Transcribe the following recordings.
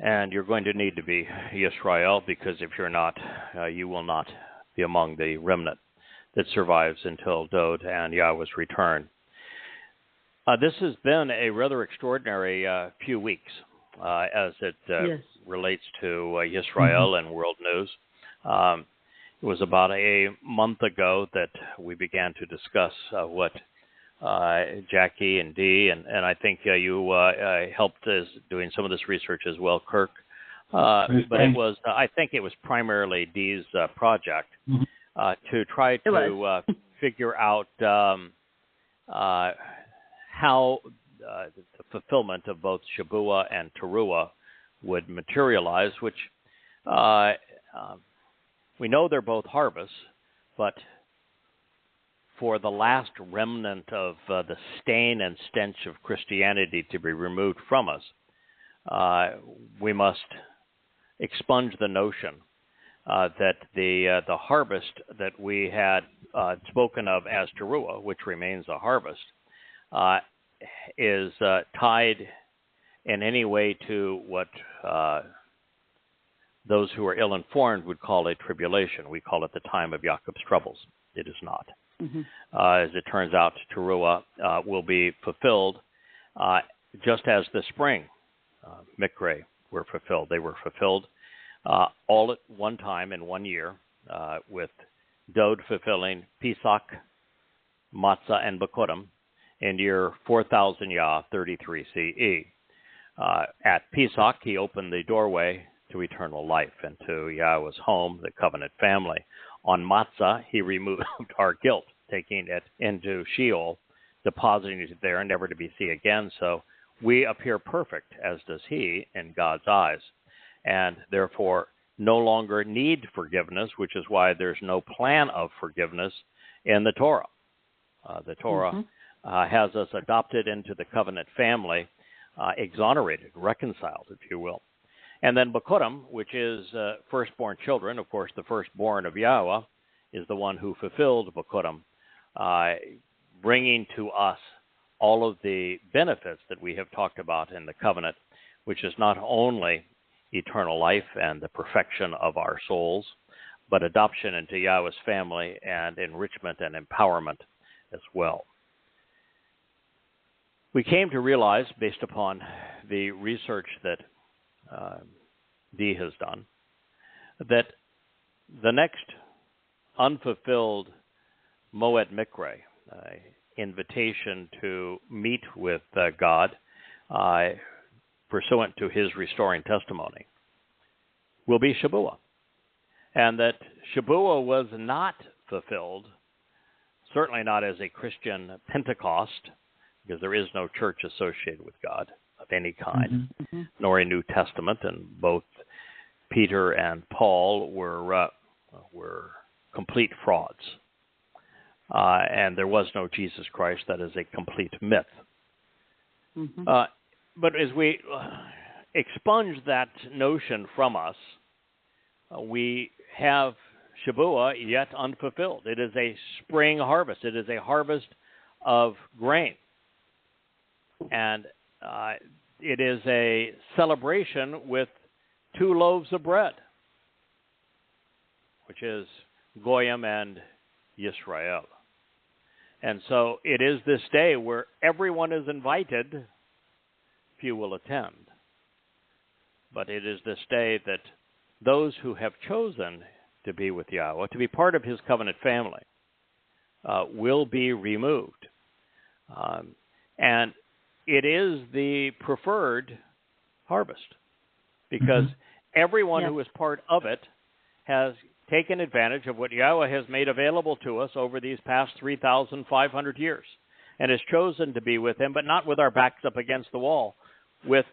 And you're going to need to be Yisrael, because if you're not, you will not be among the remnant that survives until Dowd and Yahweh's return. This has been a rather extraordinary few weeks as it relates to Yisrael and world news. It was about a month ago that we began to discuss what Jackie and Dee, and I think you helped us doing some of this research as well, Kirk. But it was, I think it was primarily Dee's project to try to figure out how the fulfillment of both Shabuw'ah and Taruw'ah would materialize, which we know they're both harvests, but for the last remnant of the stain and stench of Christianity to be removed from us, we must expunge the notion that the harvest that we had spoken of as Taruw'ah, which remains a harvest, is tied in any way to what those who are ill-informed would call a tribulation. We call it the time of Jacob's troubles. It is not. As it turns out, Taruw'ah will be fulfilled just as the spring Mikre were fulfilled. They were fulfilled all at one time in 1 year, with Dowd fulfilling Pesach, Matsah, and Bekurim in year 4000 Yah, 33 CE. At Pesach, he opened the doorway to eternal life and to Yahweh's home, the covenant family. On Matzah, he removed our guilt, taking it into Sheol, depositing it there, never to be seen again. So we appear perfect, as does he, in God's eyes, and therefore no longer need forgiveness, which is why there's no plan of forgiveness in the Torah. The Torah has us adopted into the covenant family, exonerated, reconciled, if you will. And then Bekurim, which is firstborn children. Of course, the firstborn of Yahweh is the one who fulfilled Bekurim, bringing to us all of the benefits that we have talked about in the covenant, which is not only eternal life and the perfection of our souls, but adoption into Yahweh's family and enrichment and empowerment as well. We came to realize, based upon the research that Dee has done, that the next unfulfilled Moed Mikre, invitation to meet with God pursuant to his restoring testimony, will be Shabuw'ah. And that Shabuw'ah was not fulfilled, certainly not as a Christian Pentecost, because there is no church associated with God of any kind, nor a New Testament, and both Peter and Paul were complete frauds. And there was no Jesus Christ. That is a complete myth. But as we expunge that notion from us, we have Shabuw'ah yet unfulfilled. It is a spring harvest. It is a harvest of grain. And it is a celebration with 2 loaves of bread, which is Goyim and Yisrael. And so it is this day where everyone is invited, few will attend. But it is this day that those who have chosen to be with Yahweh, to be part of his covenant family, will be removed. And it is the preferred harvest, because everyone who is part of it has taken advantage of what Yahweh has made available to us over these past 3,500 years, and has chosen to be with him, but not with our backs up against the wall, with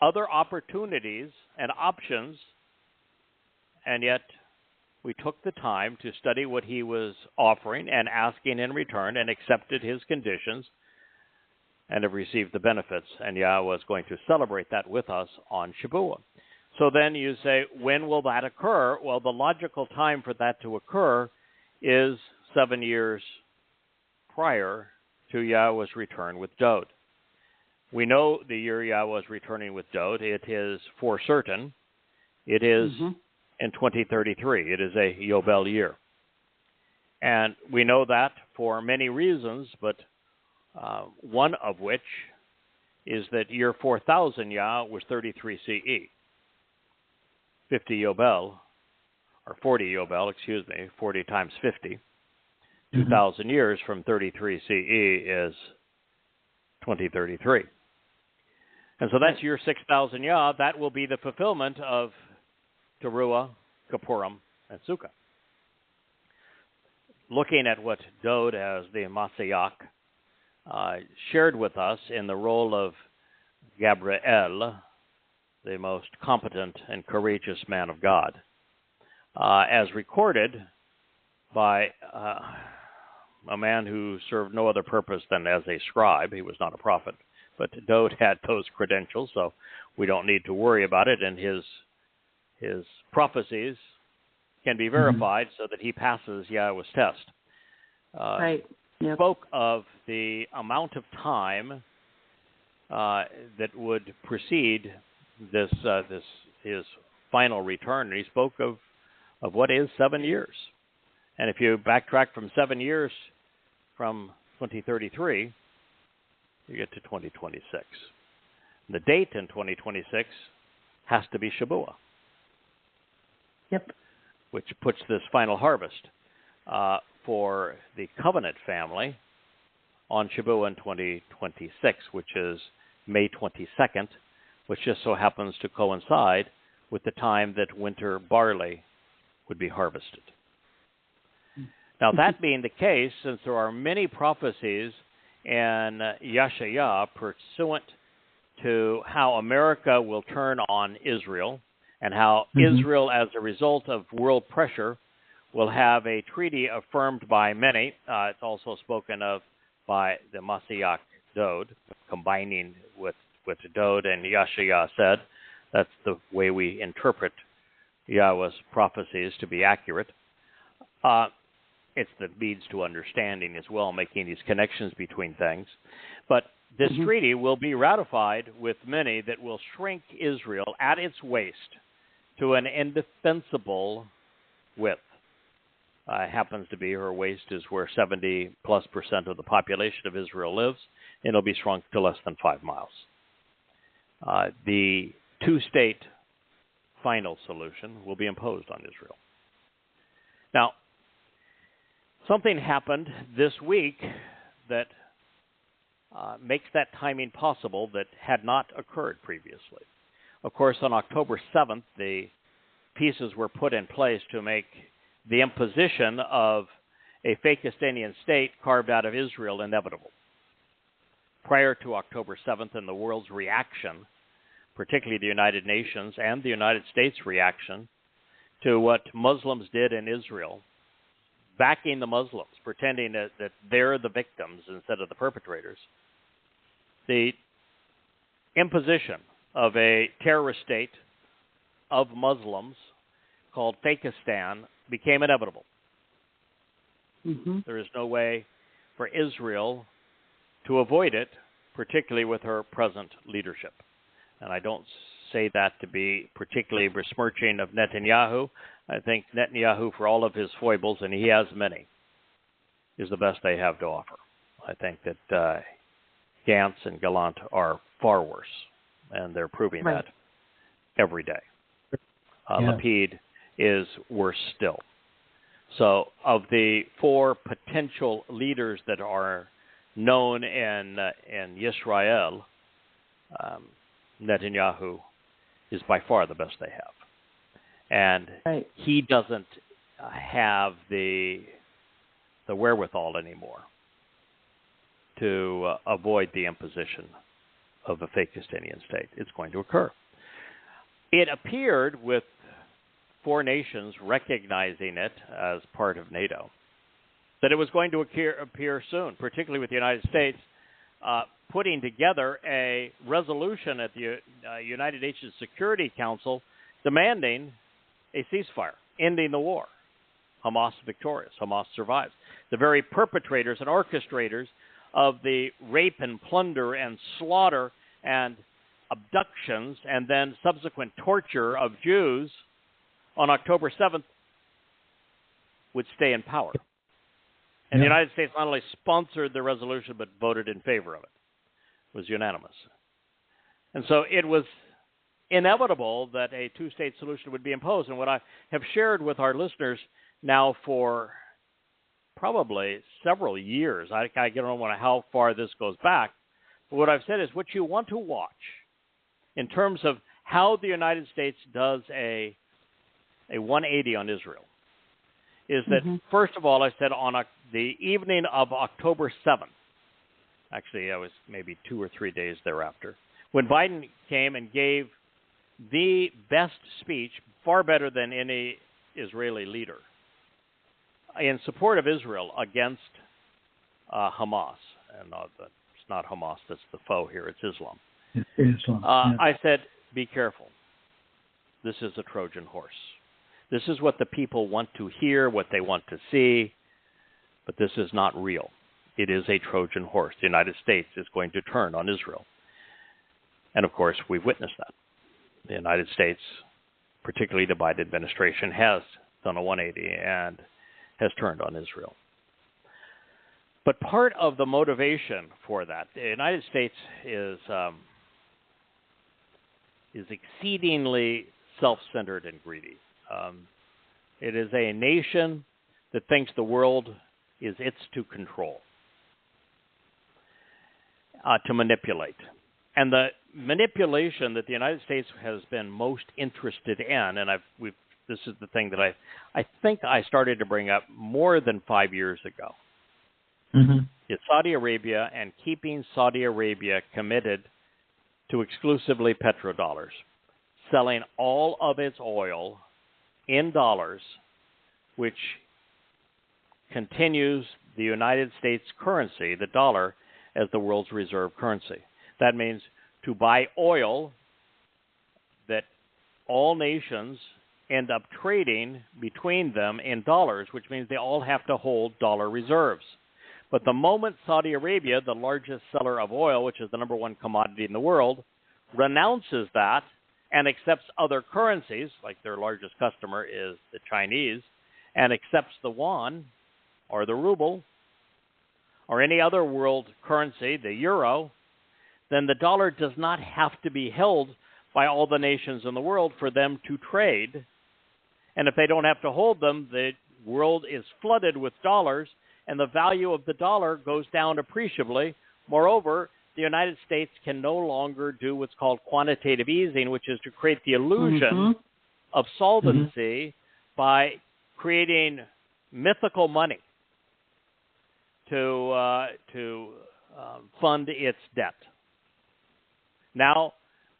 other opportunities and options. And yet we took the time to study what he was offering and asking in return, and accepted his conditions, and have received the benefits. And Yahweh is going to celebrate that with us on Shabuw'ah. So then you say, when will that occur? Well, the logical time for that to occur is 7 years prior to Yahweh's return with Dowd. We know the year Yahweh is returning with Dowd. It is for certain. It is in 2033. It is a Yobel year. And we know that for many reasons, but one of which is that year 4000 Yah was 33 CE. 50 Yobel, or 40 Yobel, 40 times 50. 2,000 years from 33 CE is 2033. And so that's year 6,000 Yah. That will be the fulfillment of Taruw'ah, Kippurim, and Sukkah. Looking at what Dowd as the Matsah shared with us in the role of Gabriel, the most competent and courageous man of God, as recorded by a man who served no other purpose than as a scribe. He was not a prophet, but Dowd had those credentials, so we don't need to worry about it, and his prophecies can be verified so that he passes Yahweh's test. Right. Yep. Spoke of the amount of time that would precede this his final return, and he spoke of what is 7 years. And if you backtrack from 7 years from 2033, you get to 2026. The date in 2026 has to be Shabuw'ah. Yep. Which puts this final harvest for the covenant family on Shabuw'ah in 2026, which is May 22nd, which just so happens to coincide with the time that winter barley would be harvested. Now, that being the case, since there are many prophecies in Yasha'yah pursuant to how America will turn on Israel, and how Israel, as a result of world pressure, will have a treaty affirmed by many. It's also spoken of by the Matsah Dowd, combining with Dowd and Yasha'yah said. That's the way we interpret Yahweh's prophecies to be accurate. It's the means to understanding as well, making these connections between things. But this treaty will be ratified with many that will shrink Israel at its waist to an indefensible width. Happens to be her waist is where 70+% of the population of Israel lives, and it'll be shrunk to less than 5 miles. The two-state final solution will be imposed on Israel. Now, something happened this week that makes that timing possible that had not occurred previously. Of course, on October 7th, the pieces were put in place to make the imposition of a Fakistanian state carved out of Israel inevitable. Prior to October 7th and the world's reaction, particularly the United Nations and the United States' reaction to what Muslims did in Israel, backing the Muslims, pretending that they're the victims instead of the perpetrators, the imposition of a terrorist state of Muslims called Fakistan became inevitable. There is no way for Israel to avoid it, particularly with her present leadership. And I don't say that to be particularly besmirching of Netanyahu. I think Netanyahu, for all of his foibles, and he has many, is the best they have to offer. I think that Gantz and Gallant are far worse, and they're proving that every day. Lapid is worse still. So of the 4 potential leaders that are known in Israel, Netanyahu is by far the best they have. And he doesn't have the wherewithal anymore to avoid the imposition of a Fakistanian state. It's going to occur. It appeared with 4 nations recognizing it as part of NATO that it was going to appear soon, particularly with the United States putting together a resolution at the United Nations Security Council demanding a ceasefire, ending the war. Hamas victorious. Hamas survives. The very perpetrators and orchestrators of the rape and plunder and slaughter and abductions and then subsequent torture of Jews on October 7th would stay in power. And the United States not only sponsored the resolution but voted in favor of it. It was unanimous. And so it was inevitable that a two-state solution would be imposed. And what I have shared with our listeners now for probably several years, I don't know how far this goes back, but what I've said is what you want to watch in terms of how the United States does a 180 on Israel is that, first of all, I said on the evening of October 7th, actually, I was maybe 2 or 3 days thereafter, when Biden came and gave the best speech, far better than any Israeli leader, in support of Israel against Hamas. And it's not Hamas that's the foe here, it's Islam. It's Islam. I said, be careful. This is a Trojan horse. This is what the people want to hear, what they want to see, but this is not real. It is a Trojan horse. The United States is going to turn on Israel. And, of course, we've witnessed that. The United States, particularly the Biden administration, has done a 180 and has turned on Israel. But part of the motivation for that, the United States is exceedingly self-centered and greedy. It is a nation that thinks the world is its to control, to manipulate. And the manipulation that the United States has been most interested in, and this is the thing that I think I started to bring up more than 5 years ago, is Saudi Arabia and keeping Saudi Arabia committed to exclusively petrodollars, selling all of its oil in dollars, which continues the United States currency, the dollar, as the world's reserve currency. That means to buy oil that all nations end up trading between them in dollars, which means they all have to hold dollar reserves. But the moment Saudi Arabia, the largest seller of oil, which is the number one commodity in the world, renounces that and accepts other currencies, like their largest customer is the Chinese, and accepts the yuan or the ruble or any other world currency, the euro, then the dollar does not have to be held by all the nations in the world for them to trade. And if they don't have to hold them, the world is flooded with dollars, and the value of the dollar goes down appreciably. Moreover, the United States can no longer do what's called quantitative easing, which is to create the illusion of solvency by creating mythical money to fund its debt. Now,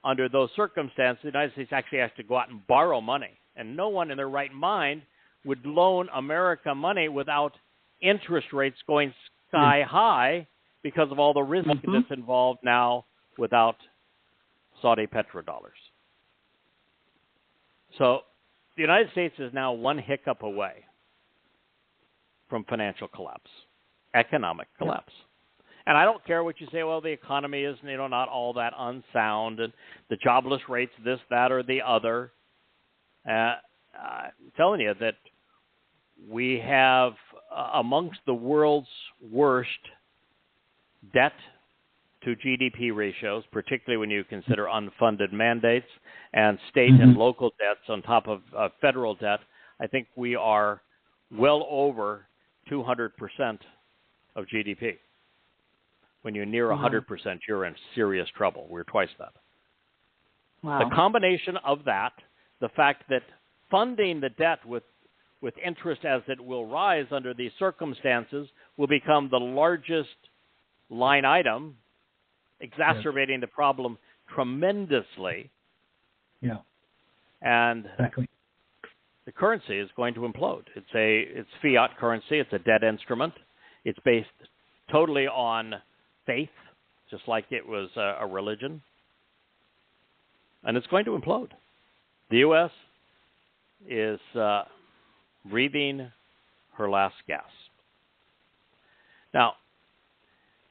under those circumstances, the United States actually has to go out and borrow money, and no one in their right mind would loan America money without interest rates going sky high because of all the risk that's involved now without Saudi petrodollars. So the United States is now one hiccup away from financial collapse, economic collapse. And I don't care what you say, well, the economy is, not all that unsound, and the jobless rates, this, that, or the other. I'm telling you that we have amongst the world's worst debt to GDP ratios, particularly when you consider unfunded mandates and state and local debts on top of federal debt. I think we are well over 200% of GDP. When you're near 100%, you're in serious trouble. We're twice that. Wow. The combination of that, the fact that funding the debt with interest as it will rise under these circumstances will become the largest line item, exacerbating the problem tremendously. Yeah. And exactly. The currency is going to implode. It's fiat currency. It's a debt instrument. It's based totally on faith, just like it was a religion. And it's going to implode. The U.S. is breathing her last gasp. Now,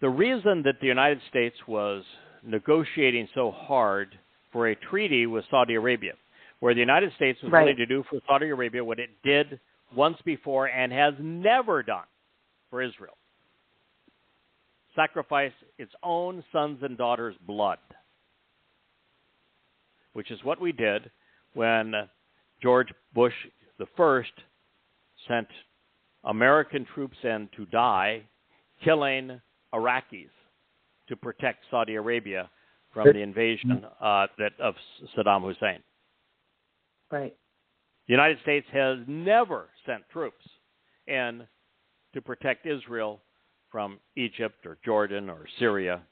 the reason that the United States was negotiating so hard for a treaty with Saudi Arabia, where the United States was willing to do for Saudi Arabia what it did once before and has never done for Israel. Sacrifice its own sons and daughters' blood, which is what we did when George Bush the First sent American troops in to die, killing Iraqis to protect Saudi Arabia from the invasion of Saddam Hussein. Right. The United States has never sent troops in to protect Israel from Egypt or Jordan or Syria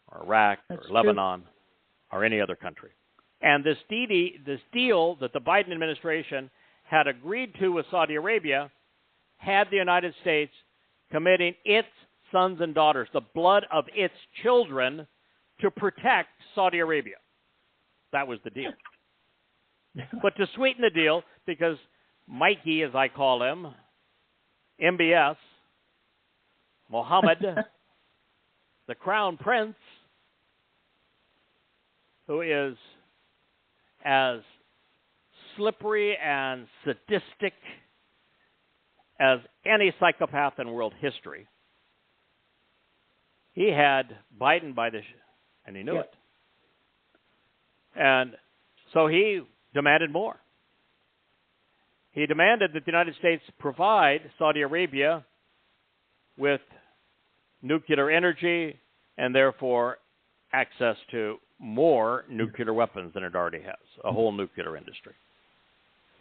or Iraq or Lebanon or any other country. And this deal that the Biden administration had agreed to with Saudi Arabia had the United States committing its sons and daughters, the blood of its children, to protect Saudi Arabia. That was the deal. But to sweeten the deal, because Mikey, as I call him, MBS, Mohammed, the Crown Prince, who is as slippery and sadistic as any psychopath in world history, he had Biden by the and he knew it. And so he demanded more. He demanded that the United States provide Saudi Arabia with nuclear energy and therefore access to more nuclear weapons than it already has, a whole nuclear industry.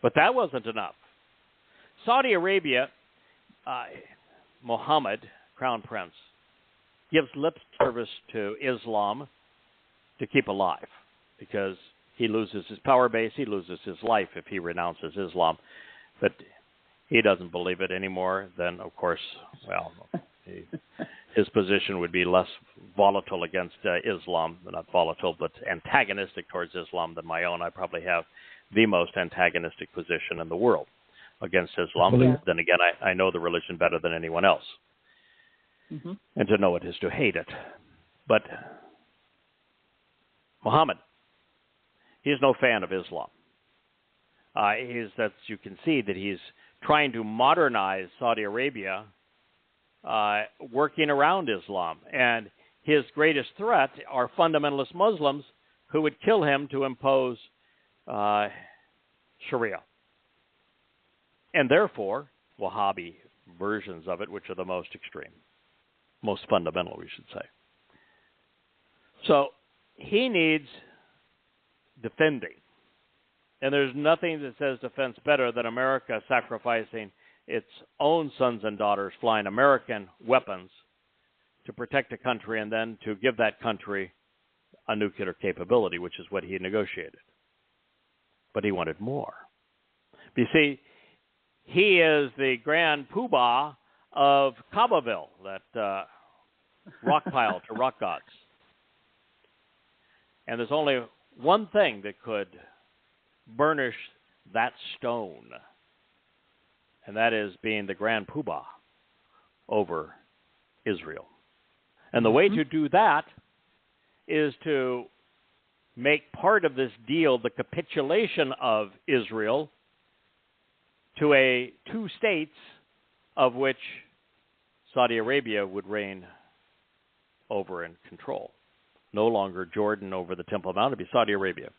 But that wasn't enough. Saudi Arabia, Mohammed, Crown Prince, gives lip service to Islam to keep alive, because he loses his power base, he loses his life if he renounces Islam. But he doesn't believe it anymore. Then, of course, well, his position would be less volatile against Islam, not volatile, but antagonistic towards Islam than my own. I probably have the most antagonistic position in the world against Islam. Yeah. Then again, I know the religion better than anyone else. Mm-hmm. And to know it is to hate it. But Muhammad, he's no fan of Islam. You can see that he's trying to modernize Saudi Arabia, working around Islam. And his greatest threat are fundamentalist Muslims who would kill him to impose Sharia. And therefore, Wahhabi versions of it, which are the most extreme, most fundamental, we should say. So he needs defending. And there's nothing that says defense better than America sacrificing its own sons and daughters, flying American weapons to protect a country and then to give that country a nuclear capability, which is what he negotiated. But he wanted more. You see, he is the grand poobah of Kabbaville, that rock pile to rock gods. And there's only one thing that could burnish that stone, and that is being the grand poobah over Israel. And the way to do that is to make part of this deal the capitulation of Israel to two states of which Saudi Arabia would reign over and control. No longer Jordan over the Temple Mount, it would be Saudi Arabia.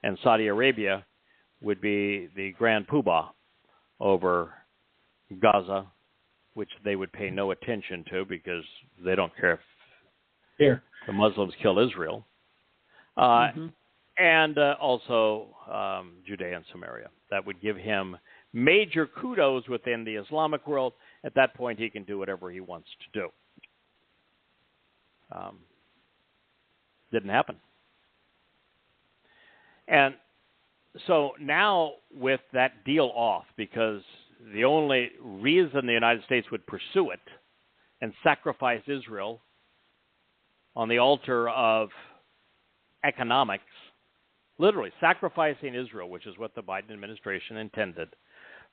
And Saudi Arabia would be the grand poobah over Gaza, which they would pay no attention to because they don't care if the Muslims kill Israel. And also Judea and Samaria. That would give him major kudos within the Islamic world. At that point, he can do whatever he wants to do. Didn't happen. And so now with that deal off, because the only reason the United States would pursue it and sacrifice Israel on the altar of economics, literally sacrificing Israel, which is what the Biden administration intended,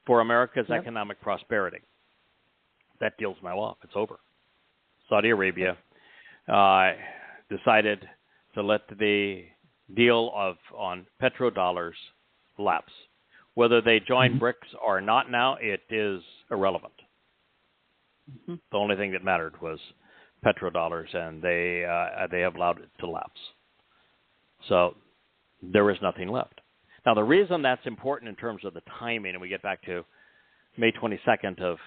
for America's economic prosperity. That deal's now off. It's over. Saudi Arabia decided to let the deal on petrodollars lapse. Whether they join BRICS or not now, it is irrelevant. The only thing that mattered was petrodollars, and they have allowed it to lapse. So there is nothing left. Now, the reason that's important in terms of the timing, and we get back to May 22nd of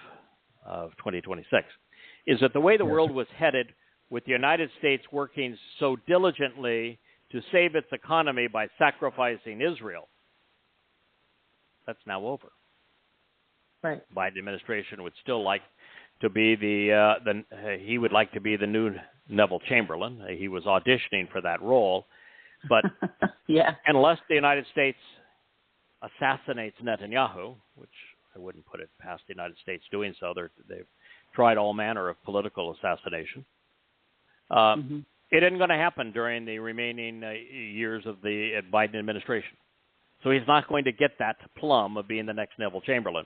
2026, is that the way the world was headed, with the United States working so diligently to save its economy by sacrificing Israel, that's now over. Right. Biden administration would still like to be he would like to be the new Neville Chamberlain. He was auditioning for that role, but unless the United States assassinates Netanyahu, which I wouldn't put it past the United States doing so, they've tried all manner of political assassination. It isn't going to happen during the remaining years of the Biden administration. So he's not going to get that plum of being the next Neville Chamberlain.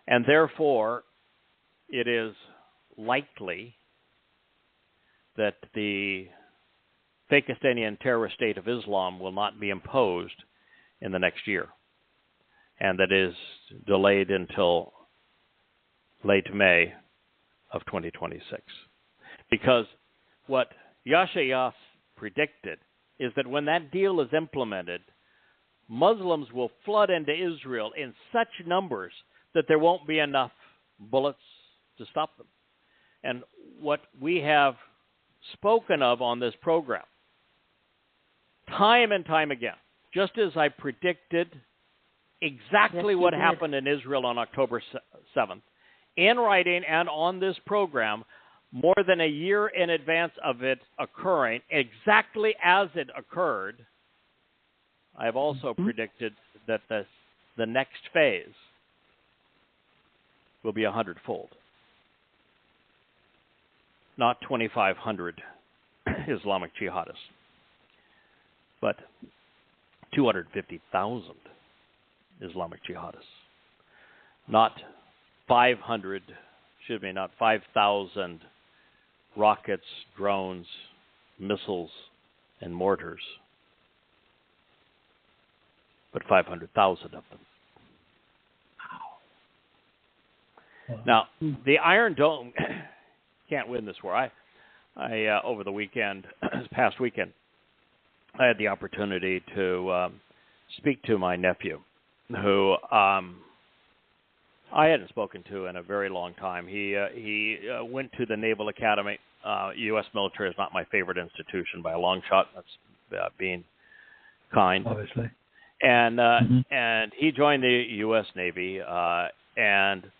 And therefore, it is likely that the Pakistani terrorist state of Islam will not be imposed in the next year, and that is delayed until late May of 2026. Because what Yasha'yah predicted is that when that deal is implemented, Muslims will flood into Israel in such numbers that there won't be enough bullets to stop them. And what we have spoken of on this program, time and time again, just as I predicted exactly what happened in Israel on October 7th, in writing and on this program, more than a year in advance of it occurring, exactly as it occurred, I've also predicted that the next phase will be 100-fold. Not 2,500 Islamic jihadists, but 250,000 Islamic jihadists. Not 5,000 rockets, drones, missiles, and mortars, but 500,000 of them. Wow. Now, the Iron Dome can't win this war. I over the weekend, this past weekend, I had the opportunity to speak to my nephew, who I hadn't spoken to in a very long time. He went to the Naval Academy. U.S. military is not my favorite institution by a long shot. That's being kind. Obviously. And and he joined the U.S. Navy. And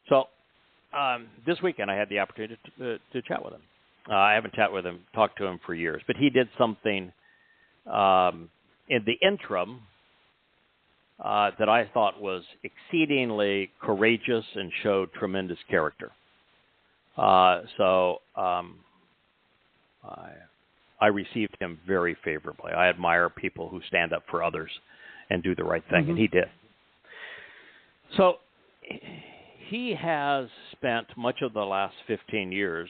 so this weekend I had the opportunity to chat with him. I haven't talked to him for years, but he did something in the interim that I thought was exceedingly courageous and showed tremendous character. So I received him very favorably. I admire people who stand up for others and do the right thing, and he did. So he has spent much of the last 15 years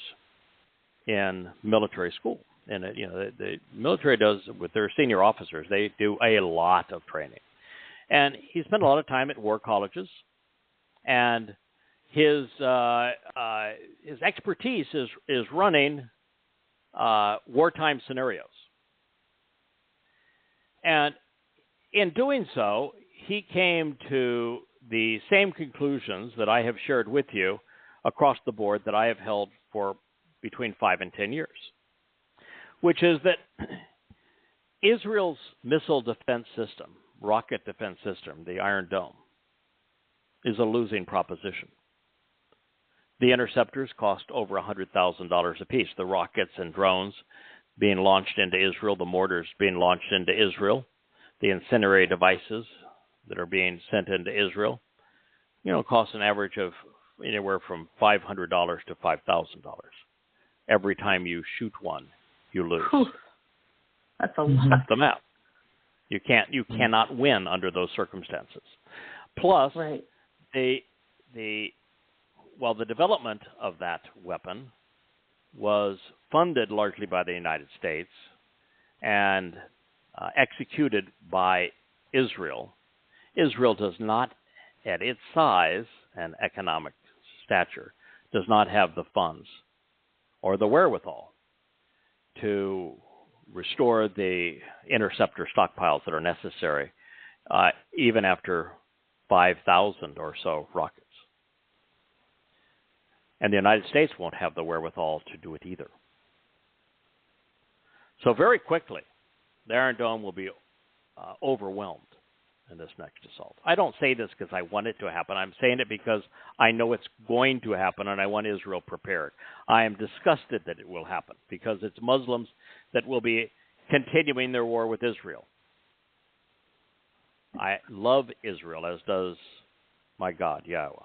in military school. And the military does, with their senior officers, they do a lot of training. And he spent a lot of time at war colleges, and his expertise is running wartime scenarios. And in doing so, he came to the same conclusions that I have shared with you across the board that I have held for between 5 and 10 years, which is that Israel's missile defense system, rocket defense system, the Iron Dome, is a losing proposition. The interceptors cost over $100,000 apiece. The rockets and drones being launched into Israel, the mortars being launched into Israel, the incendiary devices that are being sent into Israel, cost an average of anywhere from $500 to $5,000. Every time you shoot one, you lose. Whew. That's a lot. That's the map. You cannot win under those circumstances. Plus, the development of that weapon was funded largely by the United States. and executed by Israel, Israel does not, at its size and economic stature, does not have the funds or the wherewithal to restore the interceptor stockpiles that are necessary, even after 5,000 or so rockets. And the United States won't have the wherewithal to do it either. So very quickly, the Iron Dome will be overwhelmed in this next assault. I don't say this because I want it to happen. I'm saying it because I know it's going to happen, and I want Israel prepared. I am disgusted that it will happen because it's Muslims that will be continuing their war with Israel. I love Israel, as does my God, Yahweh.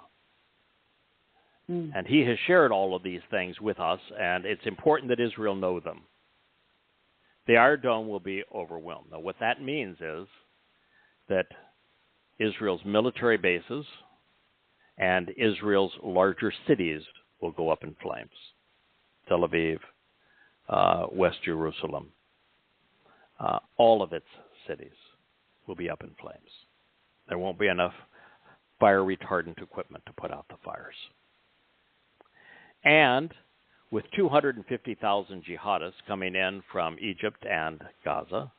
And he has shared all of these things with us, and it's important that Israel know them. The Iron Dome will be overwhelmed. Now, what that means is that Israel's military bases and Israel's larger cities will go up in flames. Tel Aviv, West Jerusalem, all of its cities will be up in flames. There won't be enough fire retardant equipment to put out the fires. And with 250,000 jihadists coming in from Egypt and Gaza,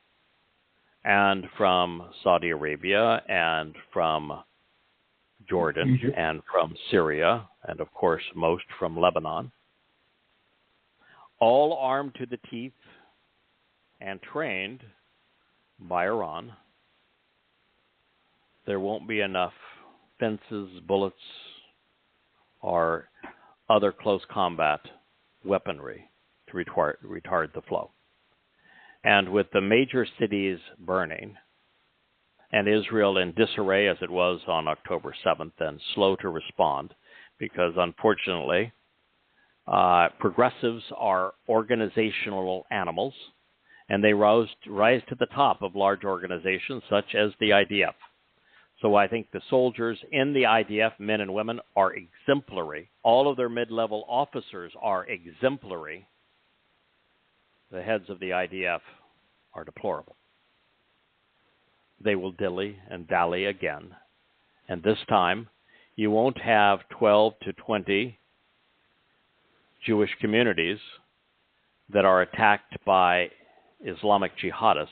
and from Saudi Arabia, and from Jordan, Egypt, and from Syria, and of course most from Lebanon, all armed to the teeth and trained by Iran, there won't be enough fences, bullets, or other close combat weaponry to retard the flow. And with the major cities burning, and Israel in disarray as it was on October 7th, and slow to respond, because unfortunately, progressives are organizational animals, and they rise to the top of large organizations such as the IDF. So I think the soldiers in the IDF, men and women, are exemplary. All of their mid-level officers are exemplary. The heads of the IDF are deplorable. They will dilly and dally again. And this time, you won't have 12 to 20 Jewish communities that are attacked by Islamic jihadists,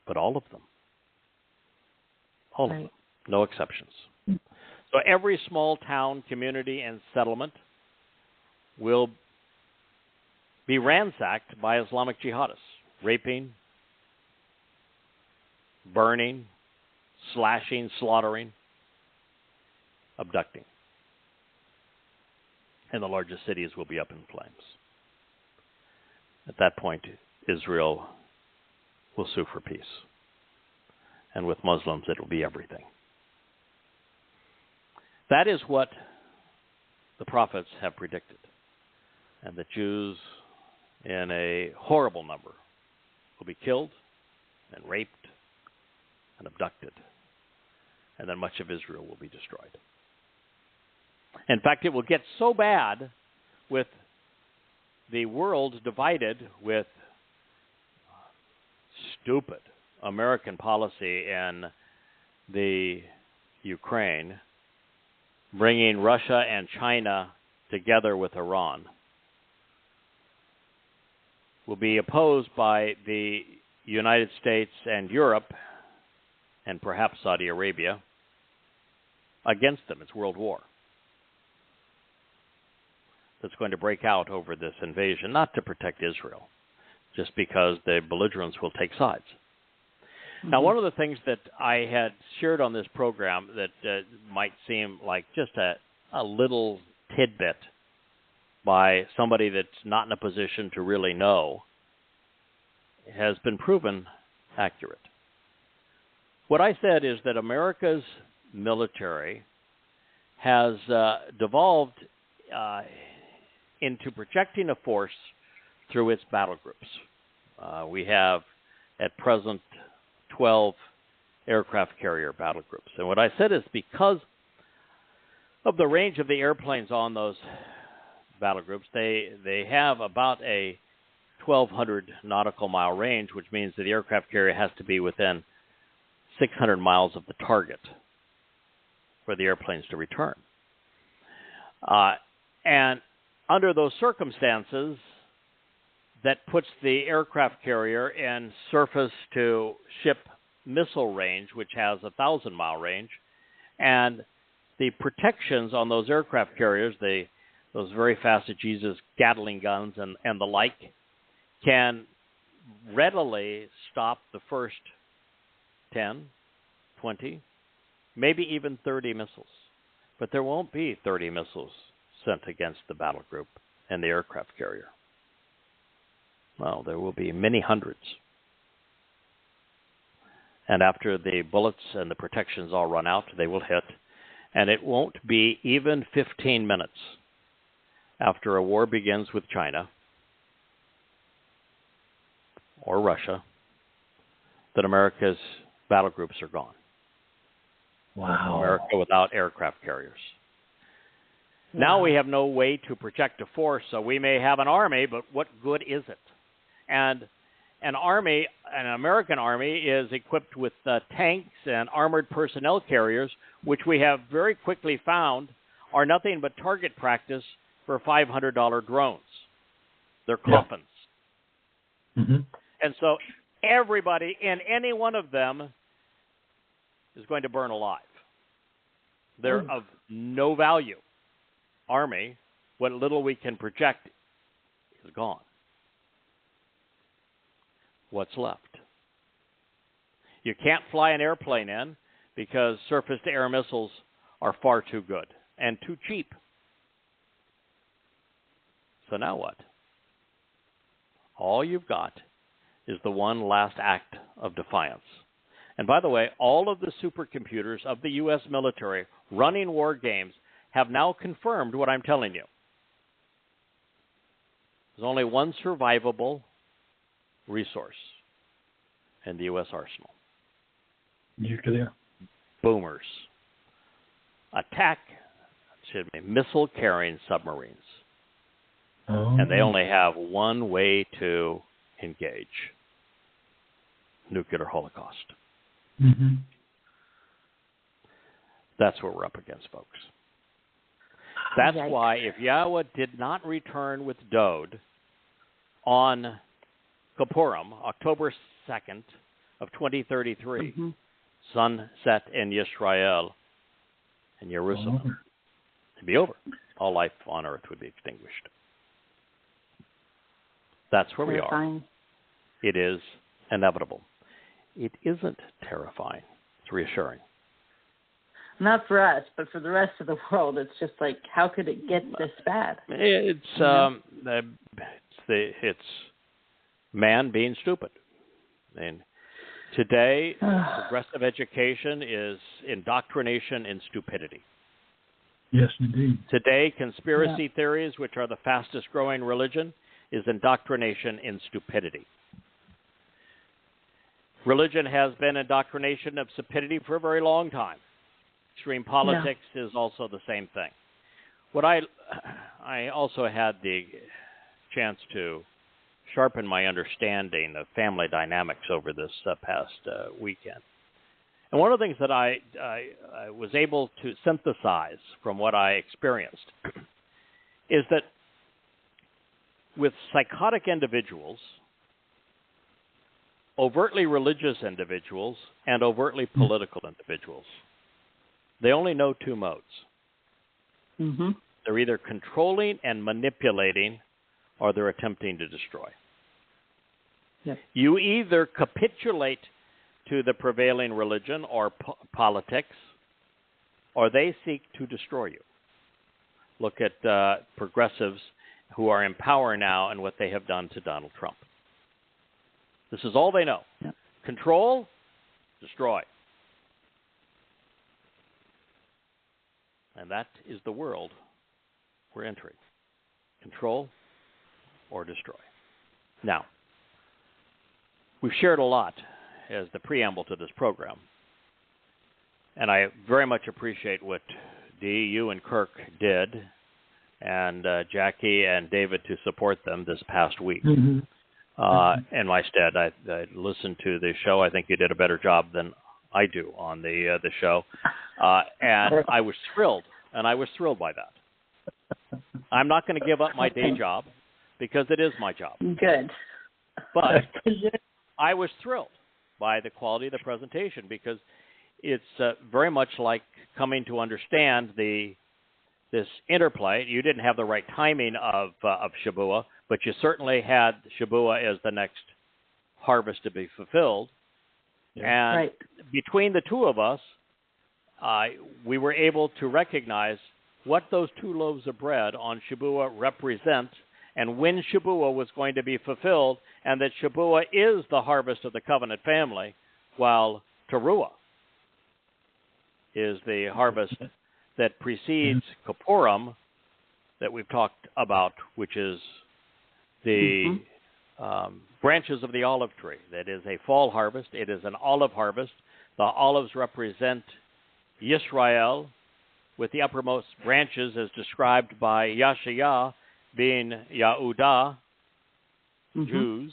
but all of them. All of them. No exceptions. So every small town, community, and settlement will be ransacked by Islamic jihadists, raping, burning, slashing, slaughtering, abducting. And the largest cities will be up in flames. At that point, Israel will sue for peace. And with Muslims, it will be everything. That is what the prophets have predicted. And the Jews, in a horrible number, will be killed and raped and abducted. And then much of Israel will be destroyed. In fact, it will get so bad with the world divided with stupid American policy in the Ukraine, bringing Russia and China together with Iran, will be opposed by the United States and Europe, and perhaps Saudi Arabia, against them. It's world war that's going to break out over this invasion, not to protect Israel, just because the belligerents will take sides. Mm-hmm. Now, one of the things that I had shared on this program that might seem like just a little tidbit by somebody that's not in a position to really know has been proven accurate. What I said is that America's military has devolved into projecting a force through its battle groups. We have, at present, 12 aircraft carrier battle groups. And what I said is because of the range of the airplanes on those battle groups, they have about a 1,200 nautical mile range, which means that the aircraft carrier has to be within 600 miles of the target for the airplanes to return. And under those circumstances, that puts the aircraft carrier in surface-to-ship missile range, which has a 1,000-mile range, and the protections on those aircraft carriers, those very fast Jesus Gatling guns and the like, can readily stop the first 10, 20, maybe even 30 missiles. But there won't be 30 missiles sent against the battle group and the aircraft carrier. Well, there will be many hundreds. And after the bullets and the protections all run out, they will hit. And it won't be even 15 minutes after a war begins with China or Russia that America's battle groups are gone. Wow. America without aircraft carriers. Wow. Now we have no way to project a force, so we may have an army, but what good is it? And an American army, is equipped with tanks and armored personnel carriers, which we have very quickly found are nothing but target practice for $500 drones. They're coffins. Yeah. Mm-hmm. And so everybody in any one of them is going to burn alive. They're of no value. Army, what little we can project is gone. What's left? You can't fly an airplane in because surface-to-air missiles are far too good and too cheap. So now what? All you've got is the one last act of defiance. And by the way, all of the supercomputers of the U.S. military running war games have now confirmed what I'm telling you. There's only one survivable resource in the U.S. arsenal. Nuclear. Boomers. Missile-carrying submarines. Oh. And they only have one way to engage. Nuclear holocaust. Mm-hmm. That's what we're up against, folks. That's why if Yahweh did not return with Dowd on Kippurim, October 2nd of 2033, sun set in Yisrael in Jerusalem, it'd be over. All life on earth would be extinguished. That's where we are. It is inevitable. It isn't terrifying. It's reassuring. Not for us, but for the rest of the world, it's just like, how could it get this bad? It's man being stupid. And today, progressive education is indoctrination in stupidity. Yes, indeed. Today, conspiracy theories, which are the fastest growing religion, is indoctrination in stupidity. Religion has been indoctrination of stupidity for a very long time. Extreme politics is also the same thing. What I also had the chance to sharpen my understanding of family dynamics over this past weekend. And one of the things that I was able to synthesize from what I experienced is that with psychotic individuals, overtly religious individuals, and overtly political individuals, they only know two modes. Mm-hmm. They're either controlling and manipulating, or they're attempting to destroy. Yep. You either capitulate to the prevailing religion or politics, or they seek to destroy you. Look at progressives who are in power now and what they have done to Donald Trump. This is all they know. Yep. Control, destroy. And that is the world we're entering. Control or destroy. Now, we've shared a lot as the preamble to this program. And I very much appreciate what Dee, you and Kirk did, and Jackie and David to support them this past week. Mm-hmm. in my stead. I listened to the show. I think you did a better job than I do on the show, and I was thrilled, by that. I'm not going to give up my day job because it is my job. Good. But I was thrilled by the quality of the presentation because it's very much like coming to understand this interplay. You didn't have the right timing of Shabuw'ah, but you certainly had Shabuw'ah as the next harvest to be fulfilled. Yeah. And between the two of us, we were able to recognize what those 2 loaves of bread on Shabuw'ah represent and when Shabuw'ah was going to be fulfilled, and that Shabuw'ah is the harvest of the covenant family, while Taruw'ah is the harvest that precedes Kippurim that we've talked about, which is the branches of the olive tree. That is a fall harvest. It is an olive harvest. The olives represent Yisrael, with the uppermost branches as described by Yasha'yah being Yahudah, Jews,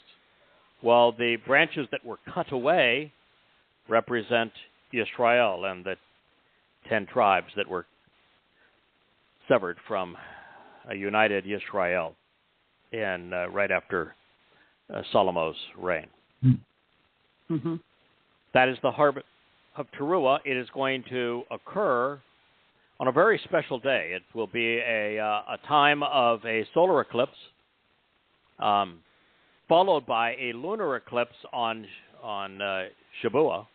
while the branches that were cut away represent Israel and the 10 tribes that were severed from a united Israel in right after Solomon's reign. That is the harvest of Taruw'ah. It is going to occur on a very special day. It will be a time of a solar eclipse, followed by a lunar eclipse on Shabuw'ah,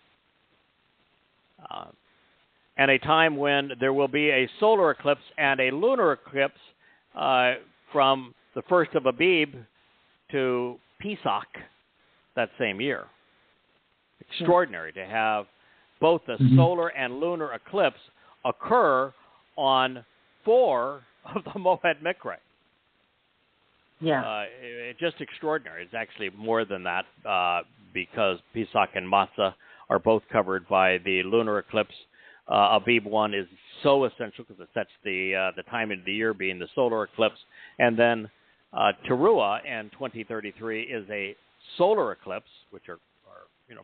and a time when there will be a solar eclipse and a lunar eclipse from the first of Abib to Pesach that same year. Extraordinary to have both the solar and lunar eclipse occur on 4 of the Moed Mikre. It's just extraordinary. It's actually more than that because Pesach and Matsah are both covered by the lunar eclipse. Abib 1 is so essential because it sets the time of the year being the solar eclipse. And then Taruw'ah in 2033 is a solar eclipse, which are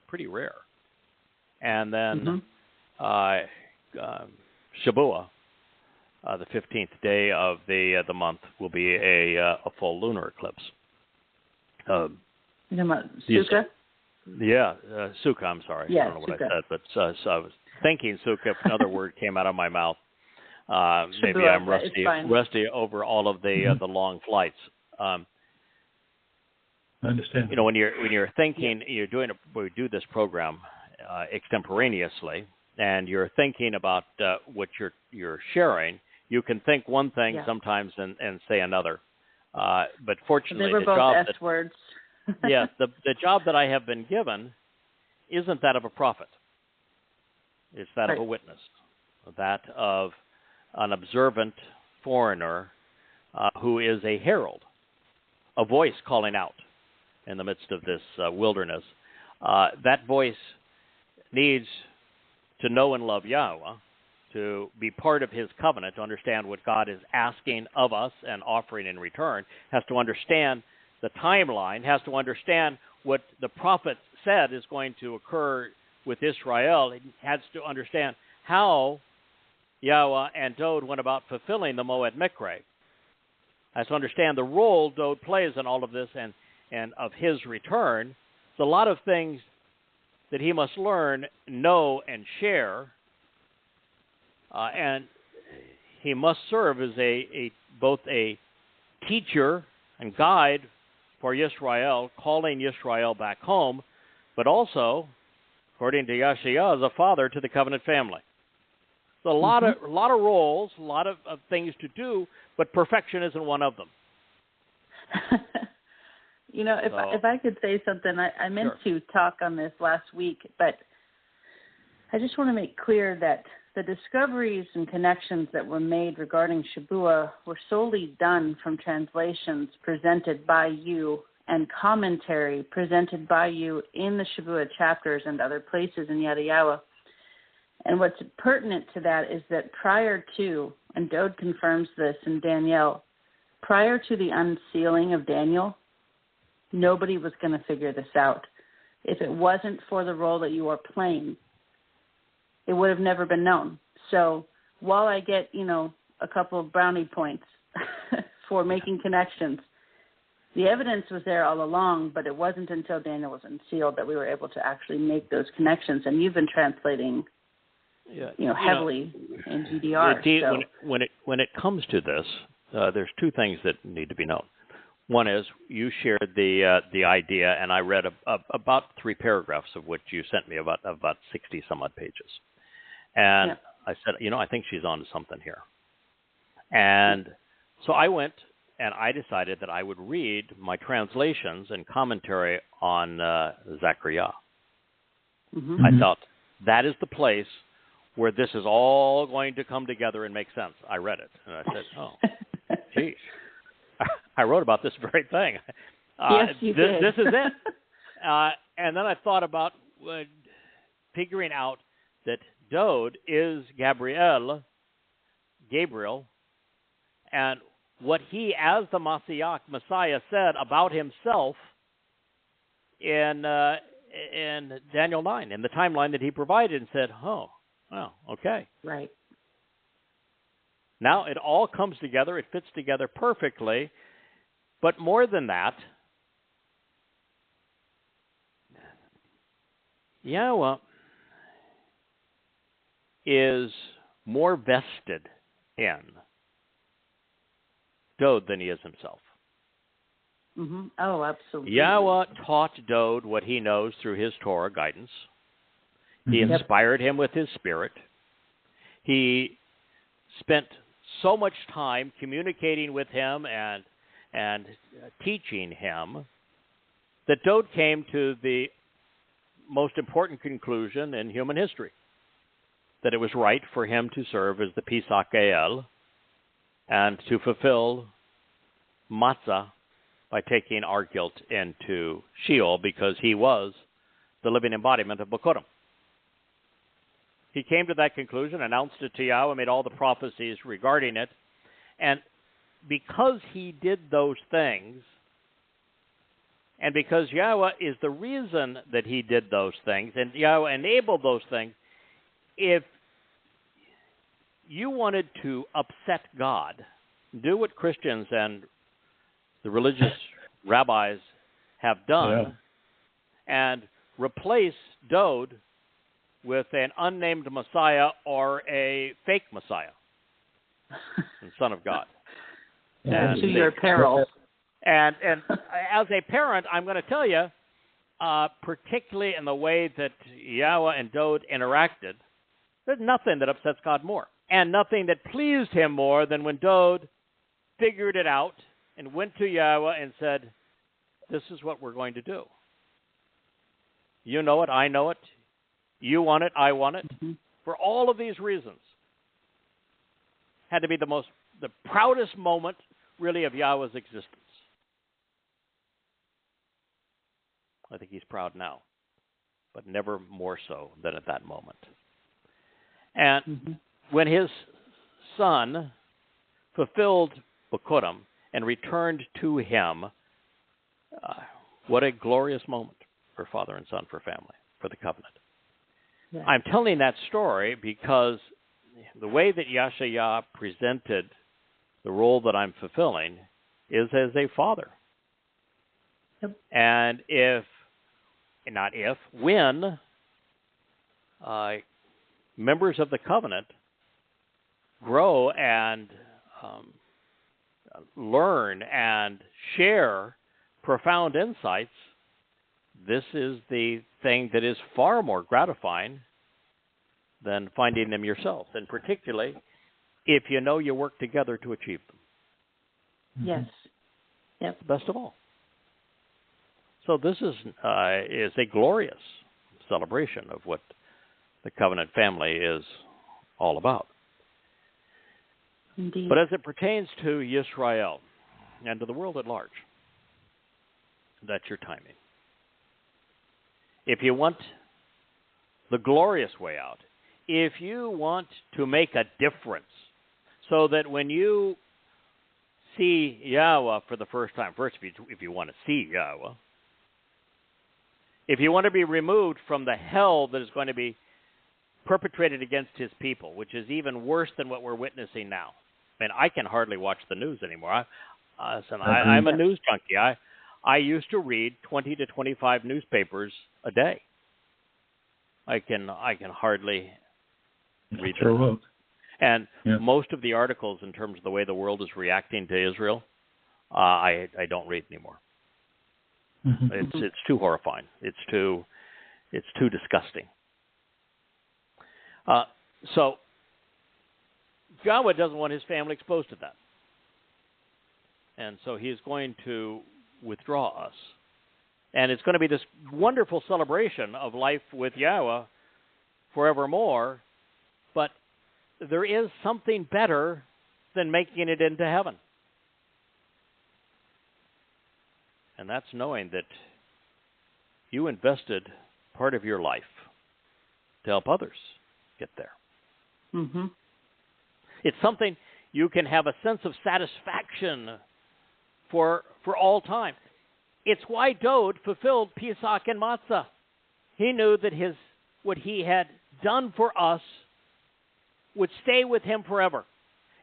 pretty rare. And then Shabuw'ah, the 15th day of the month, will be a full lunar eclipse. Sukkah? Sukkah, I'm sorry. I don't know what I said, but so I was thinking Sukkah, another word came out of my mouth. Maybe I'm rusty over all of the long flights. I understand. When you're thinking, we do this program extemporaneously, and you're thinking about what you're sharing. You can think one thing sometimes and say another. But fortunately, they were both S words. the job that I have been given isn't that of a prophet. It's that of a witness, that of an observant foreigner who is a herald, a voice calling out in the midst of this wilderness. That voice needs to know and love Yahweh, to be part of his covenant, to understand what God is asking of us and offering in return, has to understand the timeline, has to understand what the prophet said is going to occur with Israel. He has to understand how Yahweh and Dowd went about fulfilling the Moed Mikre. Has to understand the role Dowd plays in all of this and of his return. It's a lot of things that he must learn, know, and share. And he must serve as both a teacher and guide for Yisrael, calling Yisrael back home, but also, according to Yasha'yah, as a father to the covenant family. So a lot of roles, a lot of things to do, but perfection isn't one of them. If I could say something, I meant to talk on this last week, but I just want to make clear that the discoveries and connections that were made regarding Shabuw'ah were solely done from translations presented by you and commentary presented by you in the Shabuw'ah chapters and other places in Yada Yahowah. And what's pertinent to that is that prior to, and Dowd confirms this in Daniel, prior to the unsealing of Daniel, nobody was going to figure this out. If it wasn't for the role that you are playing, it would have never been known. So while I get, a couple of brownie points for making connections, the evidence was there all along, but it wasn't until Daniel was unsealed that we were able to actually make those connections. And you've been translating, heavily in GDR. So. When it comes to this, there's two things that need to be known. One is you shared the idea, and I read about 3 paragraphs of which you sent me about 60 some odd pages, and I said, I think she's on to something here, and so I went and I decided that I would read my translations and commentary on Zechariah. Mm-hmm. I thought that is the place where this is all going to come together and make sense. I read it and I said, "Oh, geez." I wrote about this very thing. Yes, you did. This is it. And then I thought about figuring out that Dowd is Gabriel, and what he, as the Messiah, said about himself in Daniel 9, in the timeline that he provided, and said, "Oh, well, okay." Right. Now it all comes together. It fits together perfectly. But more than that, Yahweh is more vested in Dowd than he is himself. Mm-hmm. Oh, absolutely. Yahweh taught Dowd what he knows through his Torah guidance. He inspired him with his spirit. He spent so much time communicating with him and teaching him that Dowd came to the most important conclusion in human history, that it was right for him to serve as the Pesach and to fulfill Matsah by taking our guilt into Sheol, because he was the living embodiment of Bikurim. He came to that conclusion, announced it to Yahweh, made all the prophecies regarding it, and because he did those things, and because Yahweh is the reason that he did those things, and Yahweh enabled those things, if you wanted to upset God, do what Christians and the religious rabbis have done, and replace Dowd with an unnamed Messiah or a fake Messiah, and Son of God. And to your peril. And as a parent, I'm going to tell you, particularly in the way that Yahweh and Dowd interacted, there's nothing that upsets God more, and nothing that pleased him more than when Dowd figured it out and went to Yahweh and said, "This is what we're going to do. You know it, I know it. You want it, I want it." Mm-hmm. For all of these reasons, had to be the proudest moment, really, of Yahweh's existence. I think he's proud now, but never more so than at that moment. And when his son fulfilled Bikurim and returned to him, what a glorious moment for father and son, for family, for the covenant. Yeah. I'm telling that story because the way that Yasha'yah presented the role that I'm fulfilling is as a father. Yep. And when members of the covenant grow and learn and share profound insights, this is the thing that is far more gratifying than finding them yourself, and particularly if you know you work together to achieve them. Yes. Yep. Best of all. So this is a glorious celebration of what the covenant family is all about. Indeed. But as it pertains to Yisrael and to the world at large, that's your timing. If you want the glorious way out, if you want to make a difference, so that when you see Yahweh for the first time, first if you want to see Yahweh, if you want to be removed from the hell that is going to be perpetrated against his people, which is even worse than what we're witnessing now. I mean, I can hardly watch the news anymore. I'm a news junkie. I used to read 20 to 25 newspapers a day. I can hardly read them. And most of the articles in terms of the way the world is reacting to Israel, I don't read anymore. It's too horrifying. It's too disgusting. So Yahweh doesn't want his family exposed to that. And so he's going to withdraw us. And it's going to be this wonderful celebration of life with Yahweh forevermore. But there is something better than making it into heaven. And that's knowing that you invested part of your life to help others get there. It's something you can have a sense of satisfaction for all time. It's why Dowd fulfilled Pesach and Matsah. He knew that what he had done for us would stay with him forever.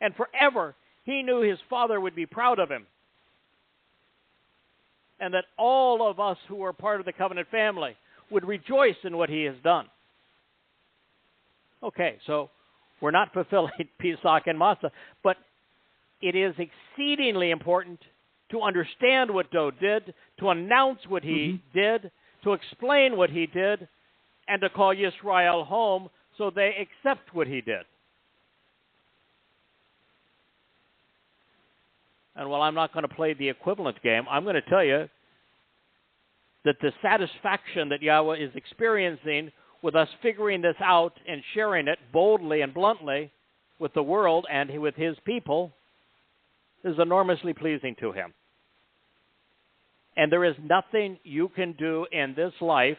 And forever, he knew his Father would be proud of him. And that all of us who are part of the covenant family would rejoice in what he has done. Okay, so we're not fulfilling Pesach and Matsah, but it is exceedingly important to understand what Dowd did, to announce what he did, to explain what he did, and to call Yisrael home so they accept what he did. And while I'm not going to play the equivalent game, I'm going to tell you that the satisfaction that Yahweh is experiencing with us figuring this out and sharing it boldly and bluntly with the world and with his people is enormously pleasing to him. And there is nothing you can do in this life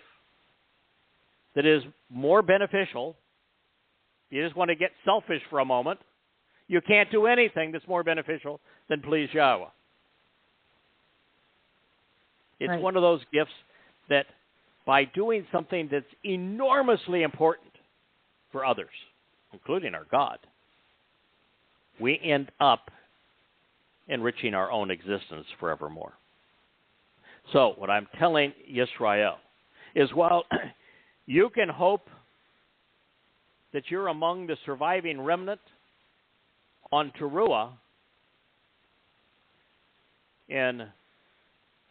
that is more beneficial. You just want to get selfish for a moment. You can't do anything that's more beneficial than please Yahweh. It's one of those gifts that by doing something that's enormously important for others, including our God, we end up enriching our own existence forevermore. So what I'm telling Yisrael is, while you can hope that you're among the surviving remnant on Taruw'ah in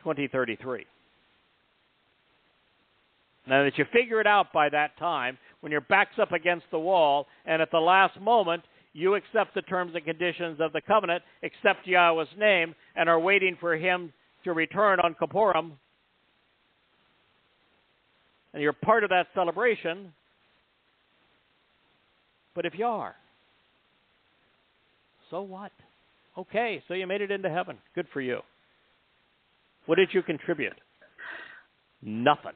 2033. Now that you figure it out by that time, when your back's up against the wall, and at the last moment you accept the terms and conditions of the covenant, accept Yahweh's name, and are waiting for him to return on Kippurim, and you're part of that celebration. But if you are, so what? Okay, so you made it into heaven. Good for you. What did you contribute? Nothing.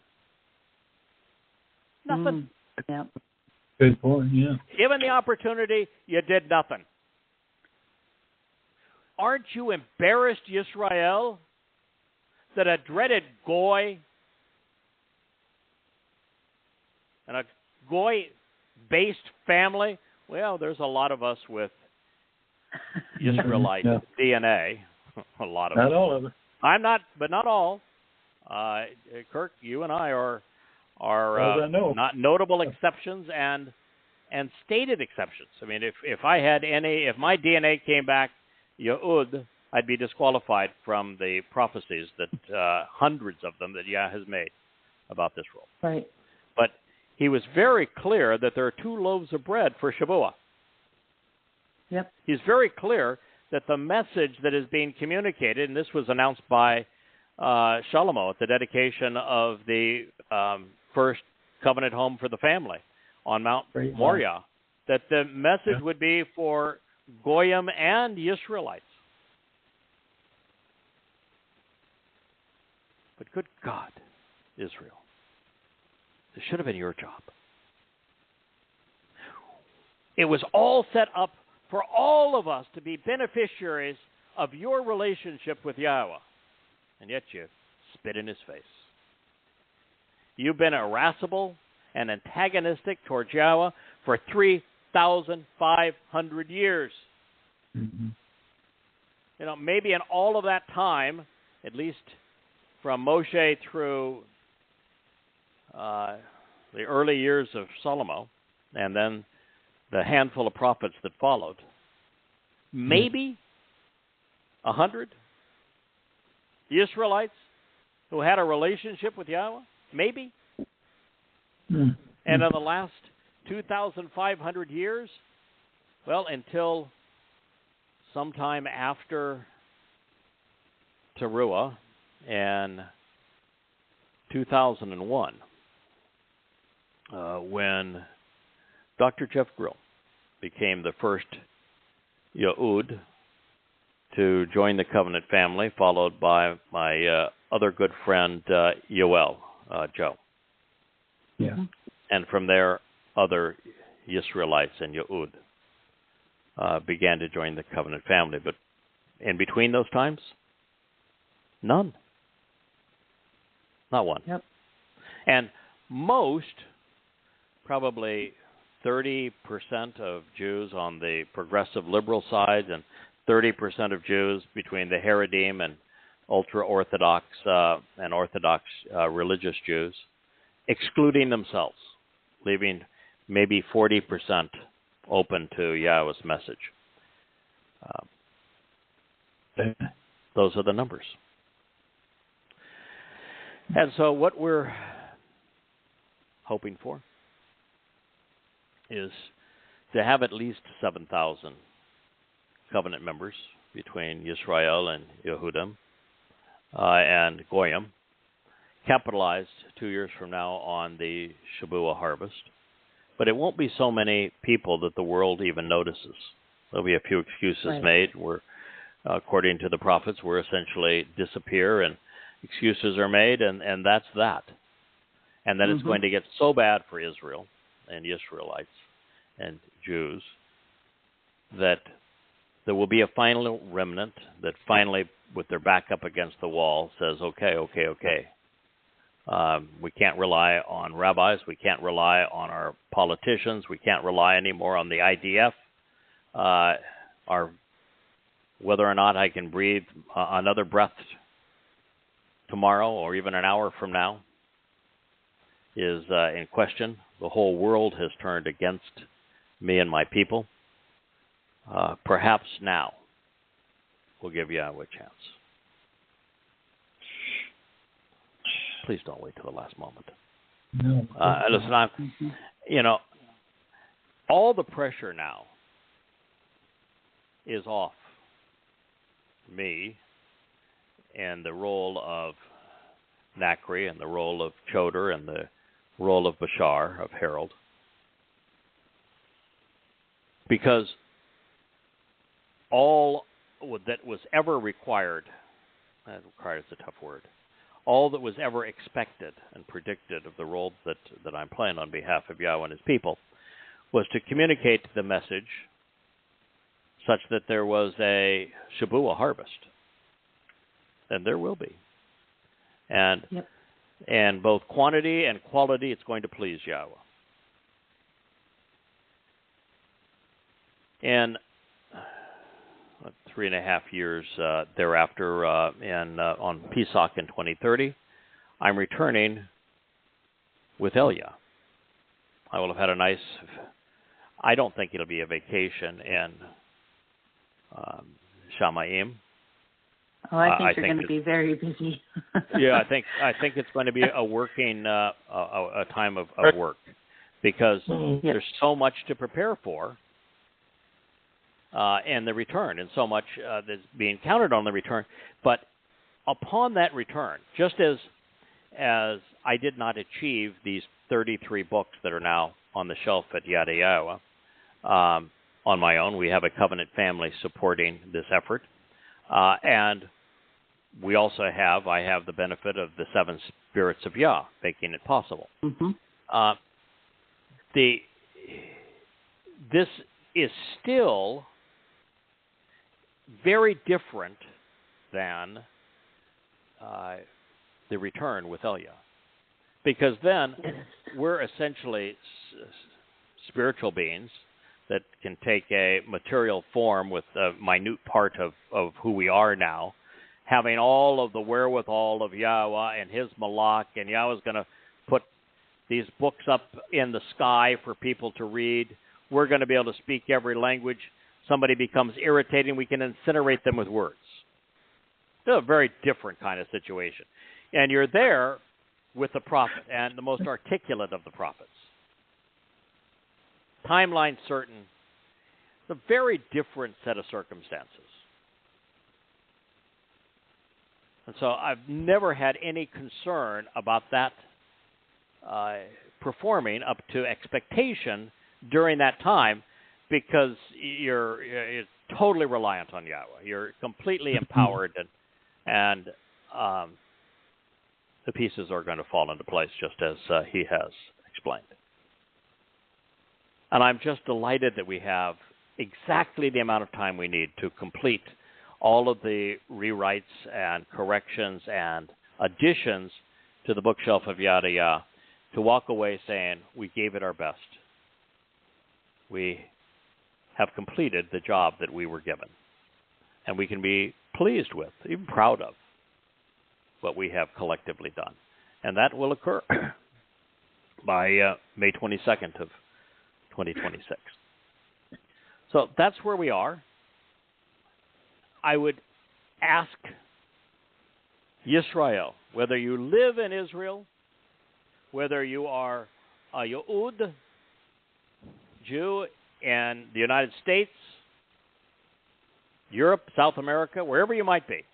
Nothing. Yeah. Good point, yeah. Given the opportunity, you did nothing. Aren't you embarrassed, Yisrael, that a dreaded goy and a goy-based family, well, there's a lot of us with Israelite DNA, a lot of us. Not all of it. I'm not, but not all. Kirk, you and I are not notable exceptions and stated exceptions. I mean, if my DNA came back Yehud, I'd be disqualified from the prophecies that hundreds of them that Yah has made about this role. Right. But he was very clear that there are 2 loaves of bread for Shabuw'ah. Yep. He's very clear that the message that is being communicated, and this was announced by Shlomo at the dedication of the first covenant home for the family on Mount Moriah, that the message would be for Goyim and Israelites. But good God, Israel, this should have been your job. It was all set up for all of us to be beneficiaries of your relationship with Yahweh. And yet you spit in his face. You've been irascible and antagonistic towards Yahweh for 3,500 years. Mm-hmm. You know, maybe in all of that time, at least from Moshe through the early years of Solomon, and then the handful of prophets that followed, maybe 100 Israelites who had a relationship with Yahweh, maybe. Mm-hmm. And in the last 2,500 years, well, until sometime after Taruw'ah in 2001, when Dr. Jeff Grill became the first Yehud to join the covenant family, followed by my other good friend, Joe. Yeah. And from there, other Israelites and Yehud began to join the covenant family. But in between those times, none. Not one. Yep. And most, probably 30% of Jews on the progressive liberal side and 30% of Jews between the Haredim and ultra-Orthodox and Orthodox religious Jews, excluding themselves, leaving maybe 40% open to Yahweh's message. Those are the numbers. And so what we're hoping for is to have at least 7,000 covenant members between Yisrael and Yehudim and Goyim, capitalized 2 years from now on the Shabuw'ah Harvest. But it won't be so many people that the world even notices. There'll be a few excuses made. We're, according to the prophets, we're essentially disappear, and excuses are made, and that's that. And then it's going to get so bad for Israel and Israelites and Jews that there will be a final remnant that finally, with their back up against the wall, says, okay. We can't rely on rabbis. We can't rely on our politicians. We can't rely anymore on the IDF. Whether or not I can breathe another breath tomorrow or even an hour from now is in question. The whole world has turned against me and my people. Perhaps now we'll give Yahweh a chance. Please don't wait till the last moment. No. Listen, all the pressure now is off me and the role of Nakri and the role of Choder and the role of Bashar, of Harold. Because all that was ever required is a tough word, all that was ever expected and predicted of the role that I'm playing on behalf of Yahweh and his people was to communicate the message such that there was a Shabuw'ah harvest. And there will be. And and both quantity and quality, it's going to please Yahweh. And 3.5 years thereafter, on Pesach in 2030, I'm returning with Elia. I will have had a nice, I don't think it'll be a vacation in Shamayim. Oh, I think you're going to be very busy. Yeah, I think it's going to be a working a time of work, because there's so much to prepare for, and the return, and so much that's being counted on the return. But upon that return, just as I did not achieve these 33 books that are now on the shelf at Yada Yahowah on my own, we have a covenant family supporting this effort. And we also I have the benefit of the 7 spirits of Yah making it possible. This is still very different than the return with Elia, Because then we're essentially spiritual beings that can take a material form with a minute part of who we are now, having all of the wherewithal of Yahweh and his malach, and Yahweh's going to put these books up in the sky for people to read. We're going to be able to speak every language. Somebody becomes irritating, we can incinerate them with words. It's a very different kind of situation. And you're there with the prophet, and the most articulate of the prophets. Timeline certain. It's a very different set of circumstances. And so I've never had any concern about that performing up to expectation during that time, because you're totally reliant on Yahweh. You're completely empowered, and the pieces are going to fall into place just as he has explained. And I'm just delighted that we have exactly the amount of time we need to complete all of the rewrites and corrections and additions to the bookshelf of Yada Yah, to walk away saying, we gave it our best. We have completed the job that we were given. And we can be pleased with, even proud of, what we have collectively done. And that will occur by May 22nd of 2026. So that's where we are. I would ask Yisrael, whether you live in Israel, whether you are a Yehud, Jew in the United States, Europe, South America, wherever you might be,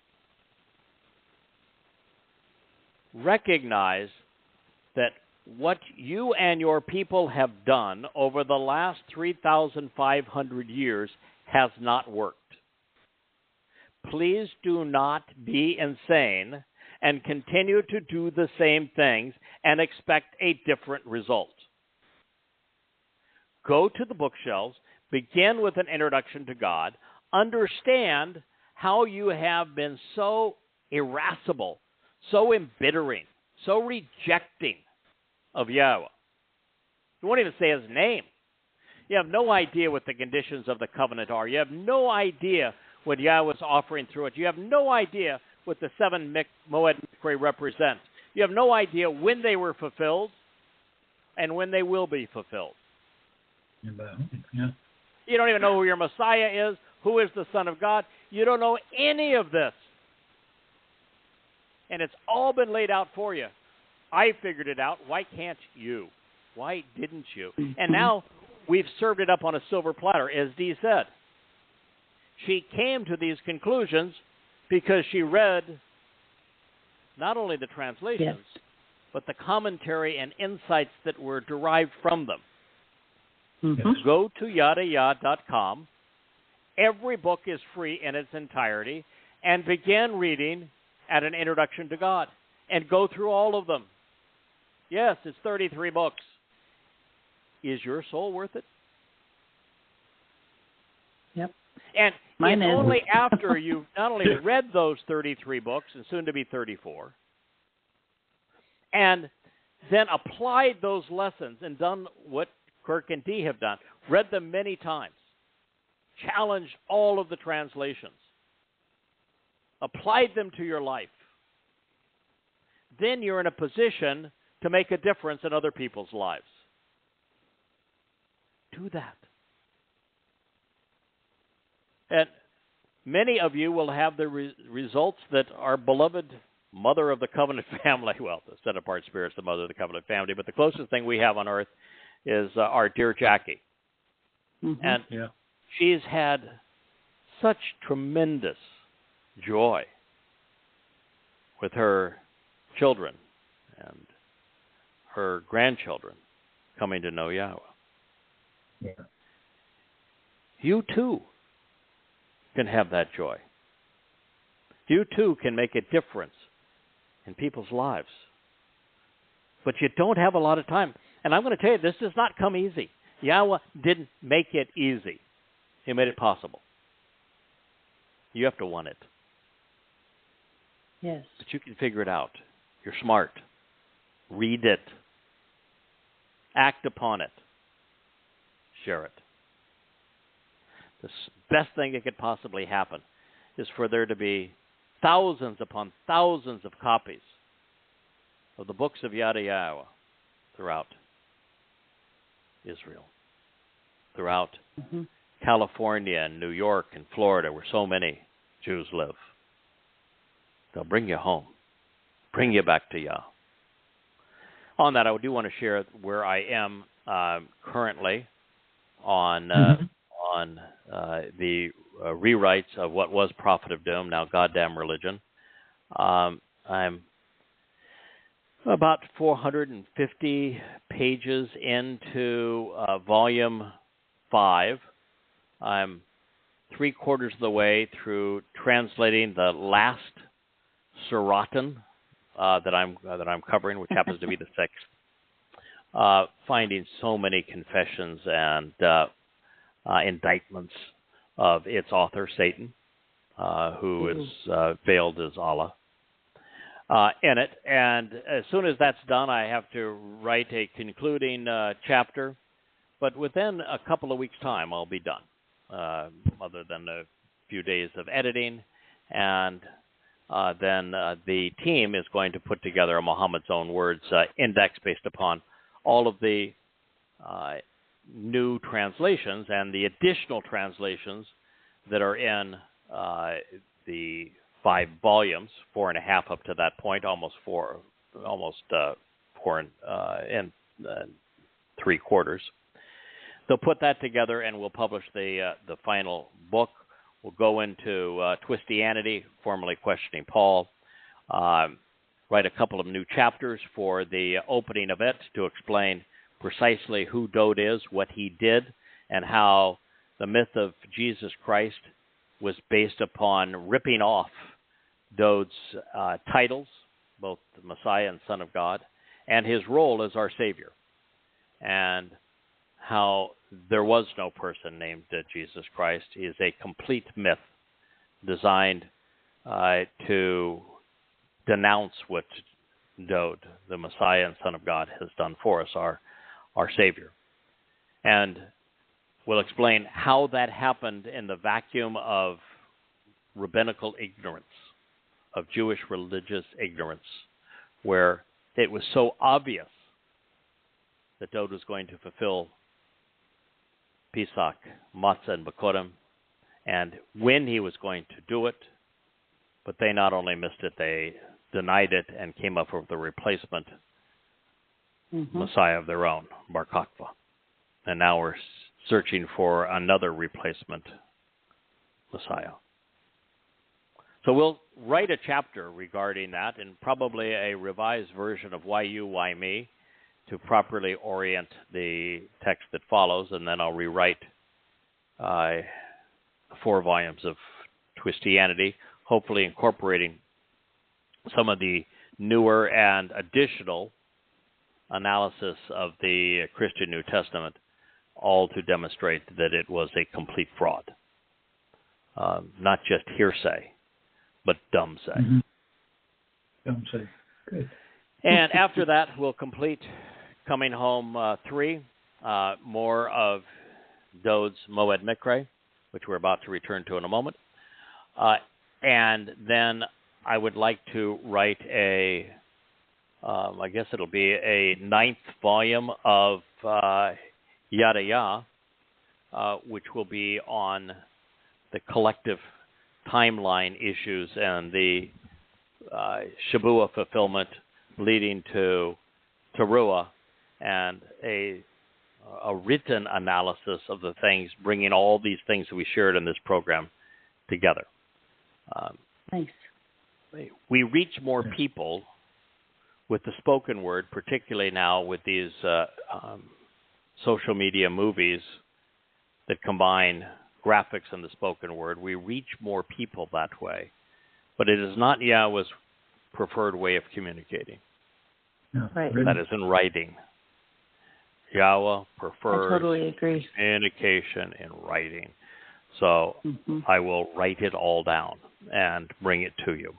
recognize that what you and your people have done over the last 3,500 years has not worked. Please do not be insane and continue to do the same things and expect a different result. Go to the bookshelves, begin with an introduction to God, understand how you have been so irascible, so embittering, so rejecting of Yahweh. You won't even say his name. You have no idea what the conditions of the covenant are. You have no idea what Yahweh's offering through it. You have no idea what the 7 Moed Mikre represent. You have no idea when they were fulfilled and when they will be fulfilled. Yeah. You don't even know who your Messiah is, who is the Son of God. You don't know any of this. And it's all been laid out for you. I figured it out. Why can't you? Why didn't you? And now we've served it up on a silver platter, as Dee said. She came to these conclusions because she read not only the translations, but the commentary and insights that were derived from them. Go to yadayah.com. Every book is free in its entirety, and begin reading at an introduction to God, and go through all of them. Yes, it's 33 books. Is your soul worth it? Yep. And Mine it's is. only after you've not only read those 33 books, and soon to be 34, and then applied those lessons and done what Kirk and Dee have done, read them many times, challenged all of the translations, applied them to your life, then you're in a position to make a difference in other people's lives. Do that. And many of you will have the results that our beloved mother of the covenant family, well, the set-apart spirit's the mother of the covenant family, but the closest thing we have on earth is our dear Jackie. And she's had such tremendous joy with her children and her grandchildren coming to know Yahweh. You too can have that joy. You too can make a difference in people's lives. But you don't have a lot of time. And I'm going to tell you, this does not come easy. Yahweh didn't make it easy. He made it possible. You have to want it. Yes. But you can figure it out. You're smart. Read it. Act upon it. Share it. The best thing that could possibly happen is for there to be thousands upon thousands of copies of the books of Yada Yahowah throughout Israel, throughout California and New York and Florida, where so many Jews live. They'll bring you home, bring you back to Yah. On that, I do want to share where I am currently on the rewrites of what was Prophet of Doom, now Goddamn Religion. I'm about 450 pages into Volume 5. I'm 3/4 of the way through translating the last Suratin that I'm covering, which happens to be the 6th. Finding so many confessions and indictments of its author, Satan, who is veiled as Allah, in it. And as soon as that's done, I have to write a concluding chapter. But within a couple of weeks' time, I'll be done, other than a few days of editing. And then the team is going to put together a Muhammad's Own Words index based upon all of the new translations and the additional translations that are in the 5 volumes, 4.5 up to that point, almost 4 and 3/4. They'll put that together, and we'll publish the final book. We'll go into Twistianity, formerly questioning Paul, write a couple of new chapters for the opening of it to explain precisely who Dowd is, what he did, and how the myth of Jesus Christ was based upon ripping off Dowd's titles, both the Messiah and Son of God, and his role as our Savior, and how there was no person named Jesus Christ. He is a complete myth designed to denounce what Dowd, the Messiah and Son of God, has done for us, our Savior. And we'll explain how that happened in the vacuum of rabbinical ignorance, of Jewish religious ignorance, where it was so obvious that Dowd was going to fulfill Pesach, Matsah, and Bekurim, and when he was going to do it. But they not only missed it, they denied it and came up with the replacement Messiah of their own, Bar Kokhba. And now we're searching for another replacement Messiah. So we'll write a chapter regarding that, and probably a revised version of Why You, Why Me, to properly orient the text that follows, and then I'll rewrite 4 volumes of Twistianity, hopefully incorporating some of the newer and additional analysis of the Christian New Testament, all to demonstrate that it was a complete fraud. Not just hearsay, but dumb say. Dumb say. Good. And after that, we'll complete Coming Home 3, more of Dowd's Moed Mikre, which we're about to return to in a moment. And then I would like to write I guess it'll be a 9th volume of Yada Yahowah, which will be on the collective timeline issues and the Shabuw'ah fulfillment leading to Taruw'ah, and a written analysis of the things, bringing all these things that we shared in this program together. Nice. We reach more people with the spoken word, particularly now with these social media movies that combine graphics and the spoken word. We reach more people that way, but it is not Yahweh's preferred way of communicating. No, right. That is in writing. Yahweh prefers communication in writing. So I will write it all down and bring it to you.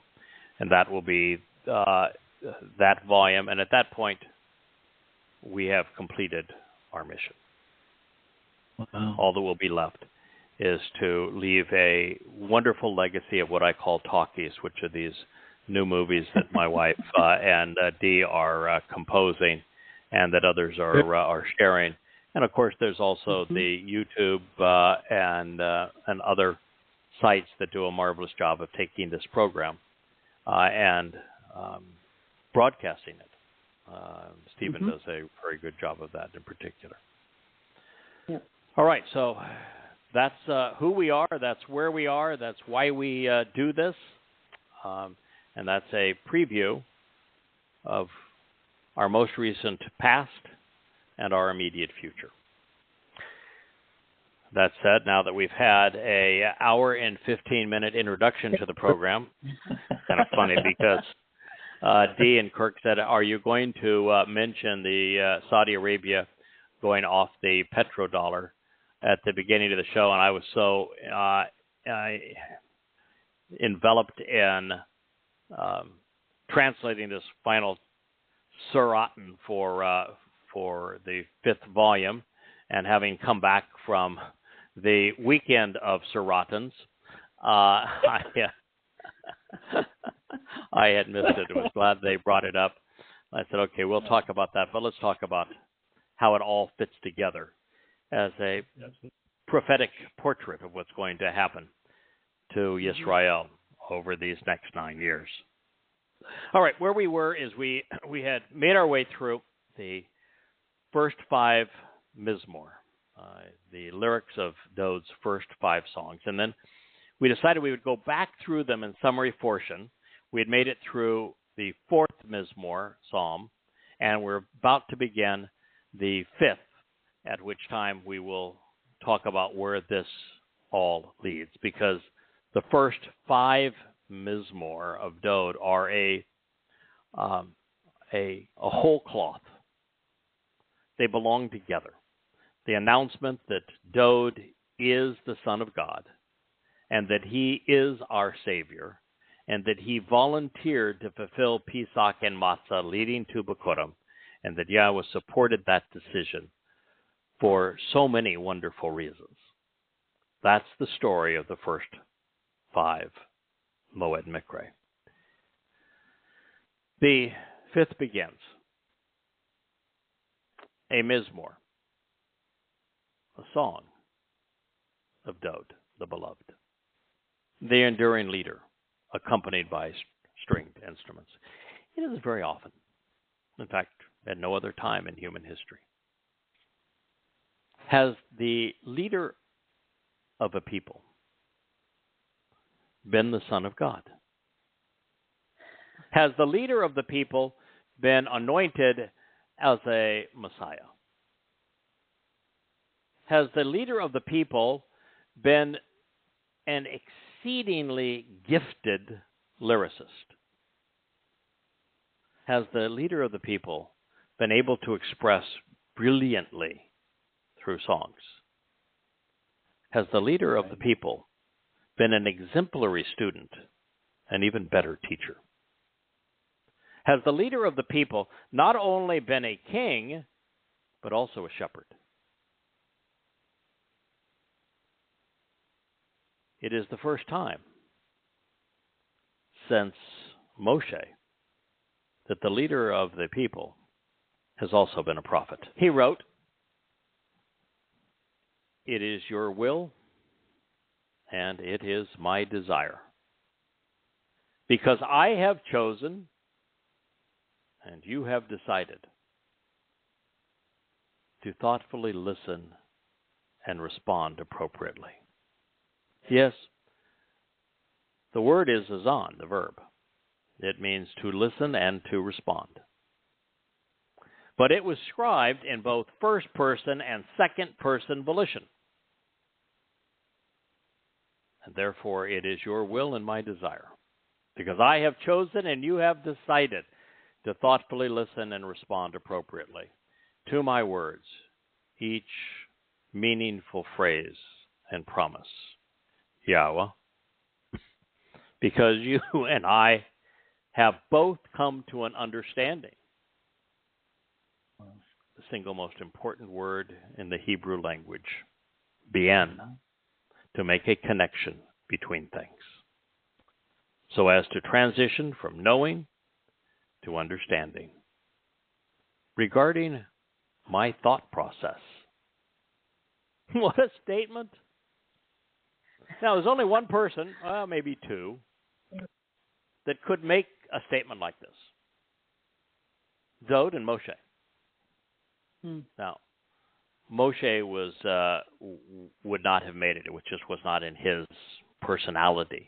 And that will be that volume, and at that point, we have completed our mission. Wow. All that will be left is to leave a wonderful legacy of what I call talkies, which are these new movies that my wife and Dee are composing, and that others are sharing. And of course, there's also the YouTube and other sites that do a marvelous job of taking this program and broadcasting it. Stephen does a very good job of that in particular. Yep. All right, so that's who we are, that's where we are, that's why we do this, and that's a preview of our most recent past and our immediate future. That said, now that we've had an hour and 15-minute introduction to the program, kind of funny because Dee and Kirk said, are you going to mention the Saudi Arabia going off the petrodollar at the beginning of the show? And I was so enveloped in translating this final Suratan for the 5th volume, and having come back from the weekend of Suratans, I had missed it. I was glad they brought it up. I said, okay, we'll talk about that, but let's talk about how it all fits together as a prophetic portrait of what's going to happen to Yisrael over these next 9 years. All right, where we were is we had made our way through the first 5 Mizmowr, the lyrics of Dowd's first 5 songs. And then we decided we would go back through them in summary portion. We had made it through the 4th Mizmowr psalm, and we're about to begin the 5th, at which time we will talk about where this all leads, because the first 5 Mizmowr of Dowd are a whole cloth. They belong together. The announcement that Dowd is the Son of God, and that he is our Savior, and that he volunteered to fulfill Pesach and Matsah, leading to Bikurim, and that Yahweh supported that decision for so many wonderful reasons. That's the story of the first 5 Moed Mikre. The 5th begins, a Mizmowr, a song of Dowd, the beloved, the enduring leader, accompanied by stringed instruments. It isn't very often, in fact, at no other time in human history, has the leader of a people been the Son of God? Has the leader of the people been anointed as a Messiah? Has the leader of the people been an exceedingly gifted lyricist? Has the leader of the people been able to express brilliantly through songs? Has the leader of the people been an exemplary student, an even better teacher? Has the leader of the people not only been a king, but also a shepherd? It is the first time since Moshe that the leader of the people has also been a prophet. He wrote, "It is your will, and it is my desire, because I have chosen, and you have decided, to thoughtfully listen and respond appropriately." Yes, the word is azan, the verb. It means to listen and to respond. But it was scribed in both first person and second person volition. And therefore it is your will and my desire, because I have chosen and you have decided to thoughtfully listen and respond appropriately to my words, each meaningful phrase and promise. Yahweh, because you and I have both come to an understanding. The single most important word in the Hebrew language, bien, to make a connection between things, so as to transition from knowing to understanding. Regarding my thought process. What a statement. Now, there's only one person, maybe two, that could make a statement like this. Dowd and Moshe. Now, Moshe would not have made it. It just was not in his personality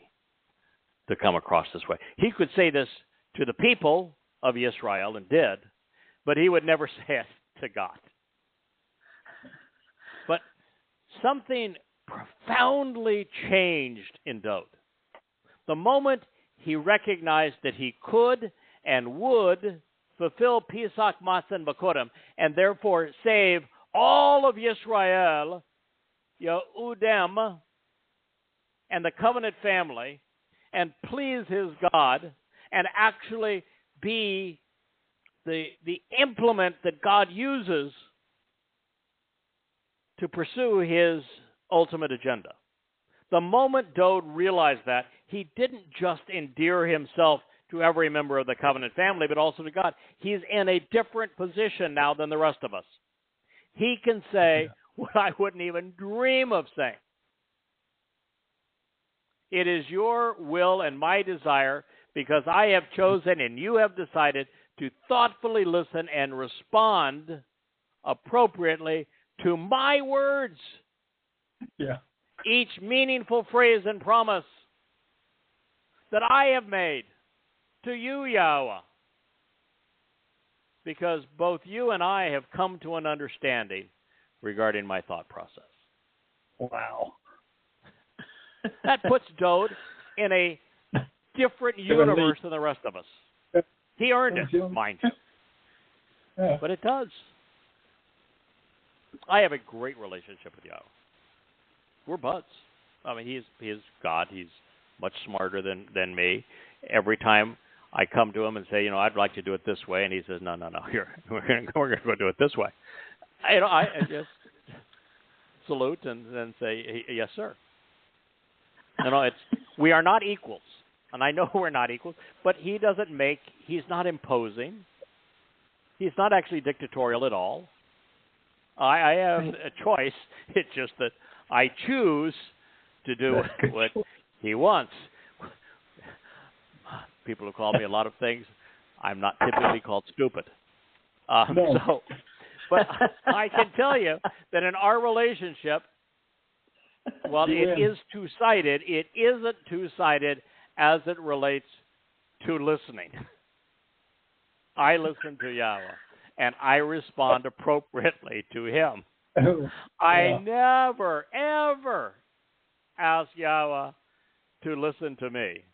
to come across this way. He could say this to the people of Israel and did, but he would never say it to God. But something profoundly changed in Dowd. The moment he recognized that he could and would fulfill Pesach, Matsah, and Bakurim, and therefore save all of Yisrael, Yehudem, and the covenant family, and please his God, and actually be the implement that God uses to pursue his ultimate agenda. The moment Dowd realized that, he didn't just endear himself to every member of the covenant family, but also to God. He's in a different position now than the rest of us. He can say what I wouldn't even dream of saying. It is your will and my desire, because I have chosen and you have decided to thoughtfully listen and respond appropriately to my words. Yeah. Each meaningful phrase and promise that I have made to you, Yahweh. Because both you and I have come to an understanding regarding my thought process. Wow. That puts Dowd in a different universe than the rest of us. He earned it, mind you. Yeah. But it does. I have a great relationship with Yahweh. We're buds. I mean, he is God. He's much smarter than me. Every time I come to him and say, I'd like to do it this way, and he says, no, we're going to go do it this way. I just salute and then say, yes, sir. We are not equals, and I know we're not equals, but he's not imposing. He's not actually dictatorial at all. I have a choice. It's just that I choose to do what he wants. People have called me a lot of things. I'm not typically called stupid. But I can tell you that in our relationship, while it is two-sided, it isn't two-sided as it relates to listening. I listen to Yahweh, and I respond appropriately to him. I never, ever ask Yahweh to listen to me.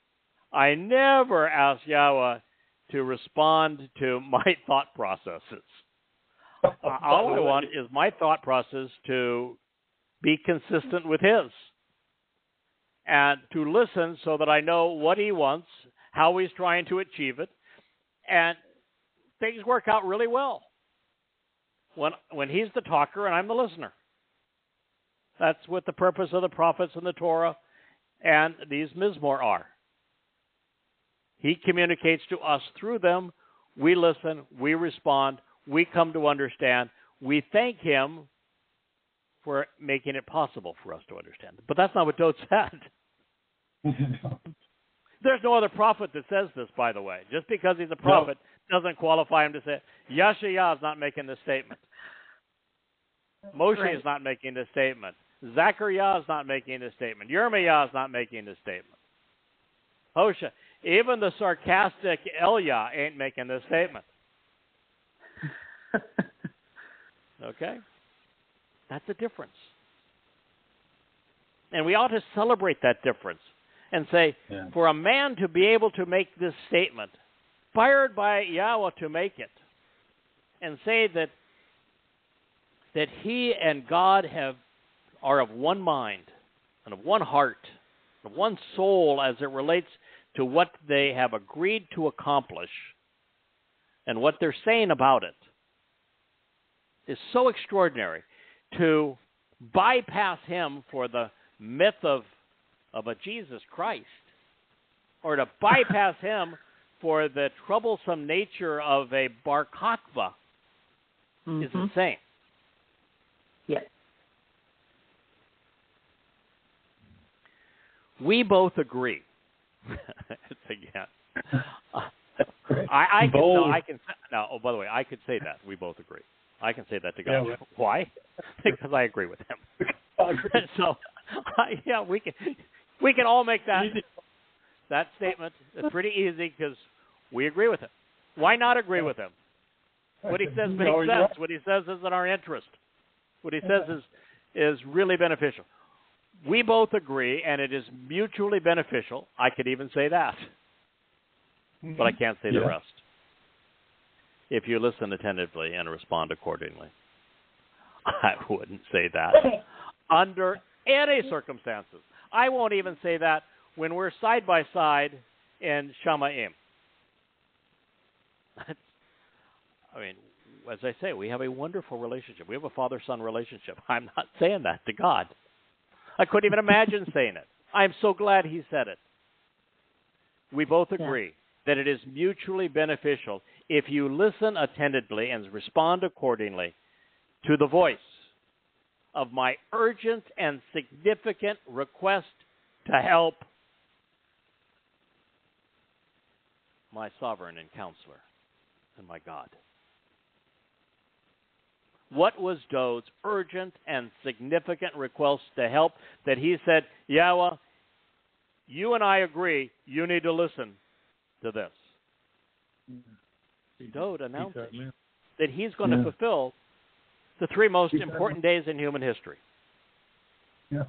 I never ask Yahweh to respond to my thought processes. All I want is my thought process to be consistent with his and to listen so that I know what he wants, how he's trying to achieve it, and things work out really well when he's the talker and I'm the listener. That's what the purpose of the prophets and the Torah and these Mizmowr are. He communicates to us through them. We listen. We respond. We come to understand. We thank him for making it possible for us to understand. But that's not what Dowd said. There's no other prophet that says this, by the way. Just because he's a prophet doesn't qualify him to say it. Yasha'yah is not making this statement. Moshe is not making this statement. Zechariah is not making this statement. Yirmiyah is not making this statement. Hosea, even the sarcastic Elia ain't making this statement. Okay? That's a difference. And we ought to celebrate that difference and say, for a man to be able to make this statement, inspired by Yahweh to make it, and say that he and God are of one mind and of one heart, of one soul as it relates to what they have agreed to accomplish and what they're saying about it is so extraordinary. To bypass him for the myth of a Jesus Christ, or to bypass him for the troublesome nature of a Bar Kokhba is insane. Yes. We both agree. Again, I can. Now, oh, by the way, I could say that we both agree. I can say that to God. Yeah, Why? Because I agree with him. So, yeah, we can all make that statement. It's pretty easy because we agree with him. Why not agree with him? What he says makes sense. What he says is in our interest. What he says is really beneficial. We both agree, and it is mutually beneficial. I could even say that, but I can't say the rest. If you listen attentively and respond accordingly, I wouldn't say that under any circumstances. I won't even say that when we're side by side in Shamayim. I mean, as I say, we have a wonderful relationship. We have a father-son relationship. I'm not saying that to God. I couldn't even imagine saying it. I'm so glad he said it. We both agree that it is mutually beneficial if you listen attentively and respond accordingly to the voice of my urgent and significant request to help my sovereign and counselor and my God. What was Dowd's urgent and significant request to help that he said, Yahweh, you and I agree, you need to listen to this? Dowd announces that he's going to fulfill the three most important days in human history. Yeah.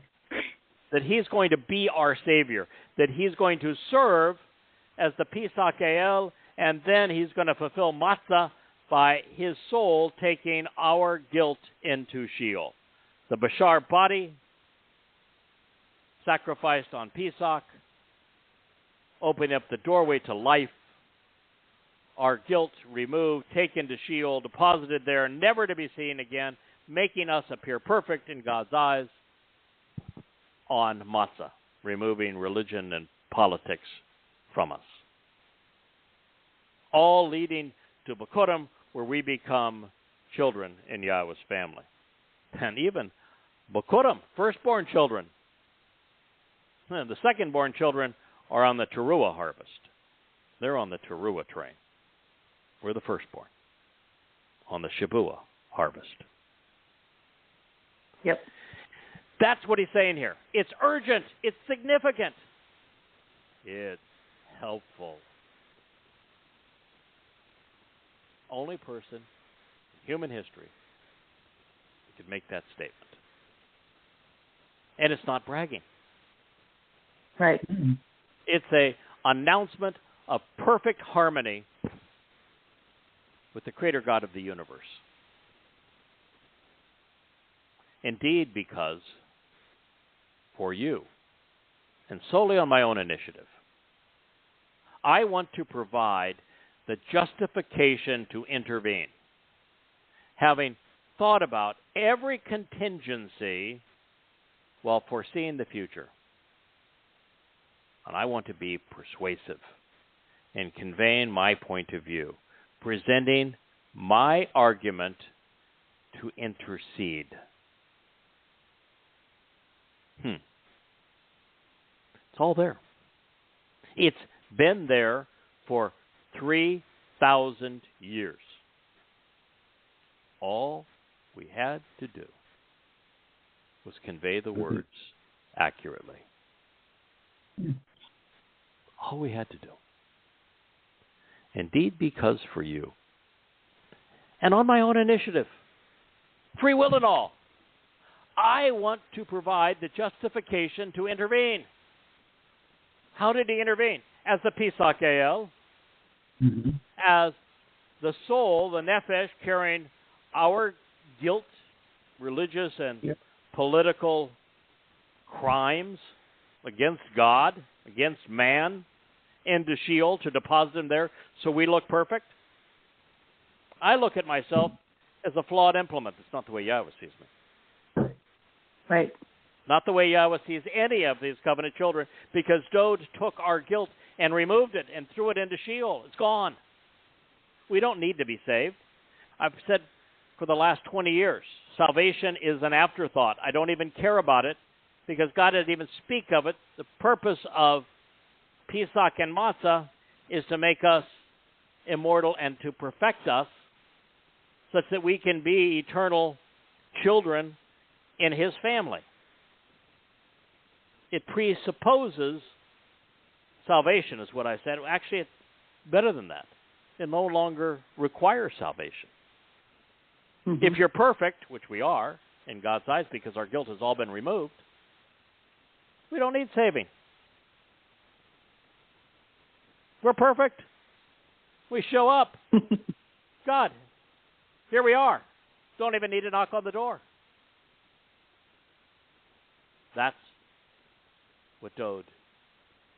That he's going to be our Savior. That he's going to serve as the Pesach and then he's going to fulfill Matsah by his soul taking our guilt into Sheol. The Bashar body sacrificed on Pesach, opening up the doorway to life, our guilt removed, taken to Sheol, deposited there, never to be seen again, making us appear perfect in God's eyes on Matzah, removing religion and politics from us. All leading to Bikurim, where we become children in Yahweh's family. And even Bikurim, firstborn children. And the second-born children are on the Taruw'ah Harvest. They're on the Taruw'ah Train. We're the firstborn on the Shabuw'ah Harvest. Yep. That's what he's saying here. It's urgent. It's significant. It's helpful. Only person in human history who could make that statement. And it's not bragging. Right. It's an announcement of perfect harmony with the Creator God of the universe. Indeed, because for you, and solely on my own initiative, I want to provide the justification to intervene, having thought about every contingency while foreseeing the future. And I want to be persuasive in conveying my point of view, presenting my argument to intercede. It's all there. It's been there for 3,000 years. All we had to do was convey the words accurately. All we had to do. Indeed, because for you, and on my own initiative, free will and all, I want to provide the justification to intervene. How did he intervene? As the Pesach as the soul, the nephesh, carrying our guilt, religious and political crimes against God, against man, into Sheol to deposit him there so we look perfect? I look at myself as a flawed implement. It's not the way Yahweh sees me. Right. Not the way Yahweh sees any of these covenant children, because Dowd took our guilt and removed it and threw it into Sheol. It's gone. We don't need to be saved. I've said for the last 20 years, salvation is an afterthought. I don't even care about it because God didn't even speak of it. The purpose of Pesach and Matsah is to make us immortal and to perfect us such that we can be eternal children in his family. It presupposes salvation, is what I said. Actually, it's better than that. It no longer requires salvation. Mm-hmm. If you're perfect, which we are in God's eyes because our guilt has all been removed, we don't need saving. We're perfect. We show up. God, here we are. Don't even need to knock on the door. That's what Dowd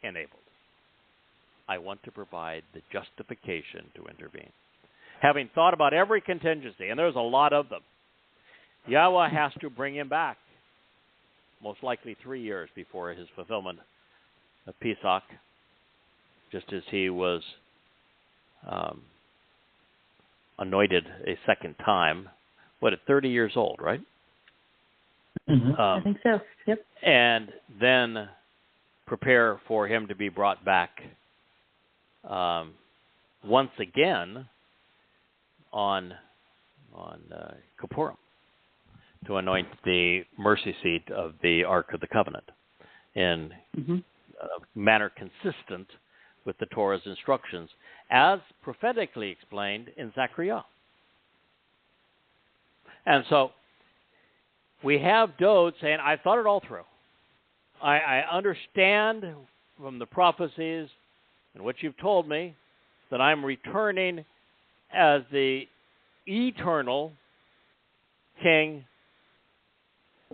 enabled. I want to provide the justification to intervene. Having thought about every contingency, and there's a lot of them, Yahweh has to bring him back, most likely 3 years before his fulfillment of Pesach, just as he was anointed a second time, at 30 years old, right? Mm-hmm. I think so, yep. And then prepare for him to be brought back once again on Kippurim to anoint the mercy seat of the Ark of the Covenant in a manner consistent with the Torah's instructions, as prophetically explained in Zechariah. And so we have Dowd saying, I thought it all through. I understand from the prophecies and what you've told me that I'm returning as the eternal King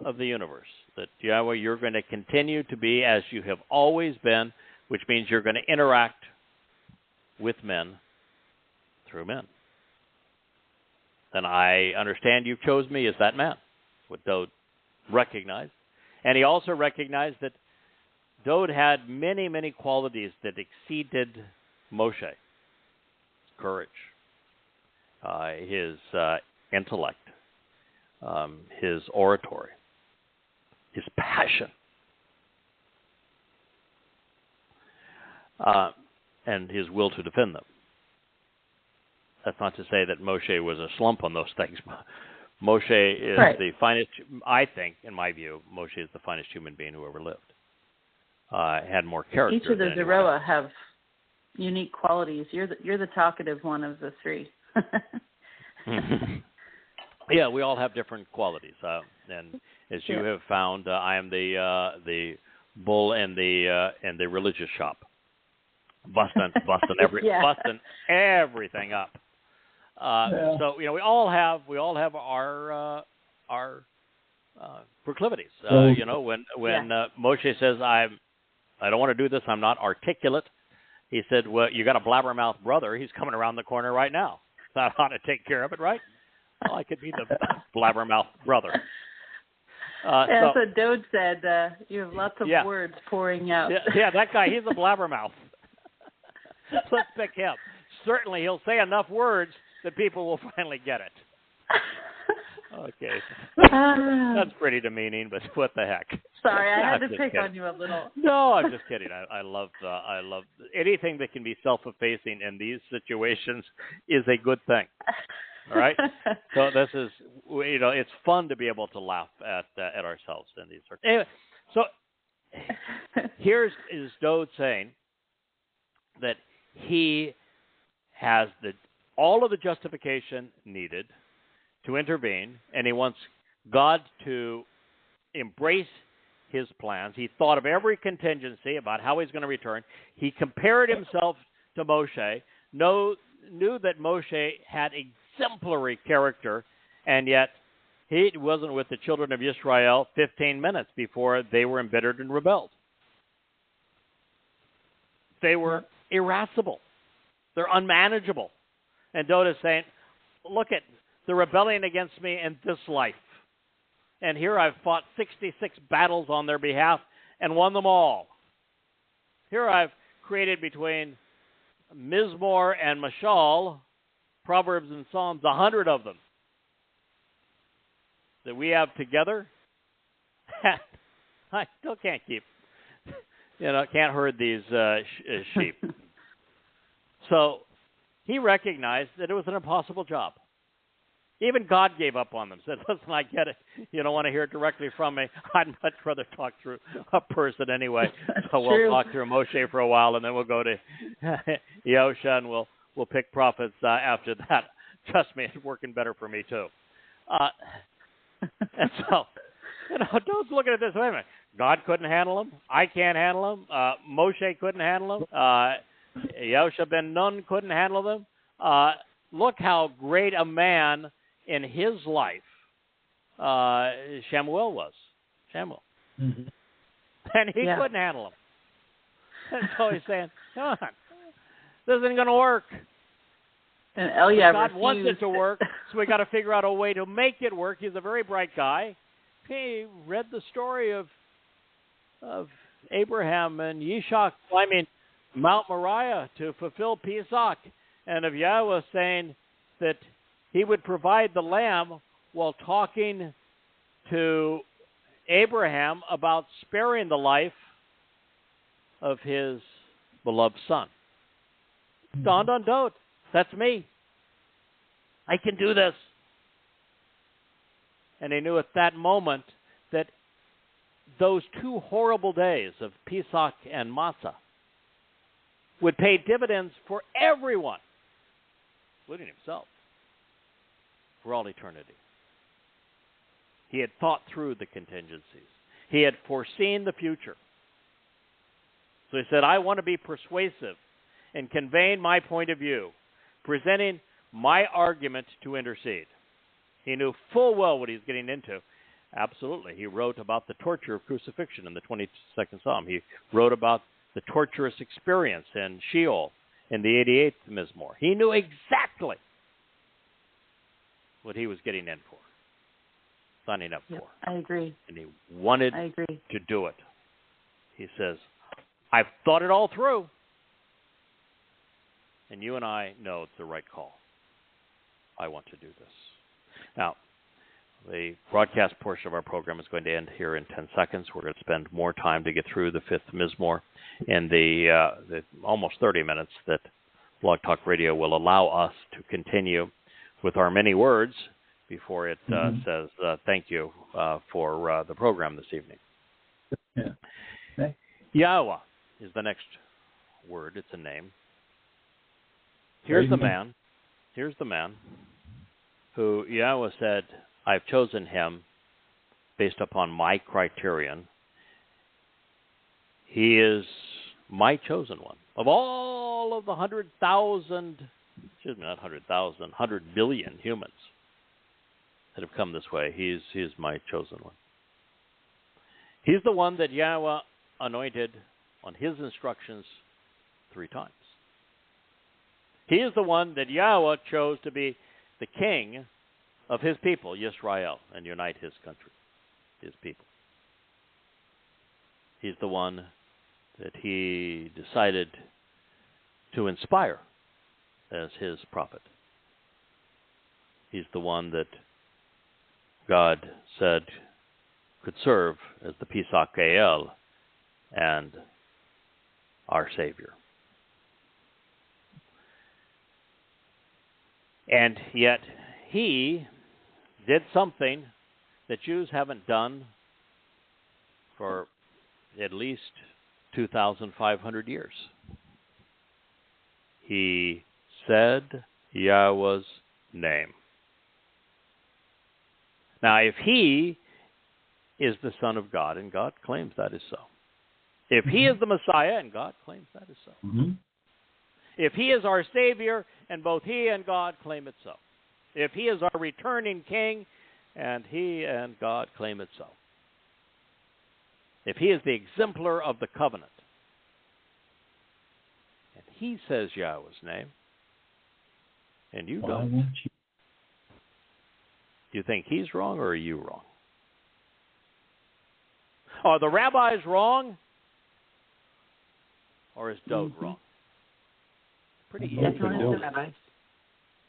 of the universe. That, Yahweh, you're going to continue to be as you have always been, which means you're going to interact with men through men. Then I understand you chose me as that man. That's what Dowd recognized. And he also recognized that Dowd had many, many qualities that exceeded Moshe. His courage, his intellect, his oratory, his passion, and his will to defend them. That's not to say that Moshe was a slump on those things. Moshe is the finest, I think, in my view, Moshe is the finest human being who ever lived. Had more character. Each of the Taruw'ah have unique qualities. You're the talkative one of the three. Yeah, we all have different qualities. And as you have found, I am the bull in the religious shop, busting everything up. So we all have our proclivities. When Moshe says I don't want to do this, I'm not articulate. He said, well, you got a blabbermouth brother. He's coming around the corner right now. So I ought to take care of it, right? Well, I could be the blabbermouth brother. So Dowd said, you have lots of words pouring out. Yeah, that guy, he's a blabbermouth. Let's pick him. Certainly he'll say enough words that people will finally get it. Okay. That's pretty demeaning, but what the heck? Sorry, I had to pick on you a little. No, I'm just kidding. I love anything that can be self-effacing in these situations is a good thing. All right? So this is, it's fun to be able to laugh at ourselves in these sorts. Anyway, so here's Dowd saying that he has all of the justification needed to intervene, and he wants God to embrace his plans. He thought of every contingency about how he's going to return. He compared himself to Moshe, knew that Moshe had exemplary character, and yet he wasn't with the children of Israel 15 minutes before they were embittered and rebelled. they were irascible. They're unmanageable. And Dowd is saying, look at the rebellion against me in this life. And here I've fought 66 battles on their behalf and won them all. Here I've created between Mizmowr and Mashal, Proverbs and Psalms, 100 of them that we have together. I still can't keep, can't herd these sheep. So he recognized that it was an impossible job. Even God gave up on them, said, listen, I get it. You don't want to hear it directly from me. I'd much rather talk through a person anyway. So we'll talk through Moshe for a while, and then we'll go to Yasha'yah, and we'll pick prophets after that. Trust me, it's working better for me too. And so, Dowd's looking at this. Wait a minute. God couldn't handle him. I can't handle him. Moshe couldn't handle him. Yasha'yah ben Nun couldn't handle them. Look how great a man in his life Shamuel was. Shamuel. Mm-hmm. And he couldn't handle him. And so he's saying, come on, this isn't going to work. And Eliab God refused. wants it to work, so we got to figure out a way to make it work. He's a very bright guy. He read the story of Abraham and Yishak climbing Mount Moriah to fulfill Pesach, and of Yahweh saying that he would provide the lamb while talking to Abraham about sparing the life of his beloved son. Dawned on Dowd. That's me. I can do this. And he knew at that moment that those 2 horrible days of Pesach and Matsah would pay dividends for everyone, including himself, for all eternity. He had thought through the contingencies. He had foreseen the future. So he said, I want to be persuasive in conveying my point of view, presenting my argument to intercede. He knew full well what he was getting into. Absolutely. He wrote about the torture of crucifixion in the 22nd Psalm. He wrote about the torturous experience in Sheol in the 88th Mizmowr. He knew exactly what he was getting in for, signing up for. I agree. And he wanted to do it. He says, I've thought it all through. And you and I know it's the right call. I want to do this. Now, the broadcast portion of our program is going to end here in 10 seconds. We're going to spend more time to get through the 5th Mizmowr in the almost 30 minutes that Blog Talk Radio will allow us to continue with our many words before it says thank you for the program this evening. Yeah. Okay. Yahowah is the next word. It's a name. Here's the man who Yahweh said, I've chosen him based upon my criterion. He is my chosen one. Of all of the 100,000, excuse me, not 100,000, 100 billion humans that have come this way, he is my chosen one. He's the one that Yahweh anointed on his instructions 3 times. He is the one that Yahweh chose to be the king of his people, Yisrael, and unite his country, his people. He's the one that he decided to inspire as his prophet. He's the one that God said could serve as the Pesach and our Savior. And yet he did something that Jews haven't done for at least 2,500 years. He said Yahweh's name. Now, if he is the Son of God, and God claims that is so, if he is the Messiah, and God claims that is so, if he is our Savior, and both he and God claim it so, if he is our returning King, and he and God claim it so, if he is the exemplar of the covenant, he says Yahweh's name, and you Why don't. won't you? Do you think he's wrong, or are you wrong? Are the rabbis wrong, or is Dowd wrong? Pretty easy. Definitely the rabbis.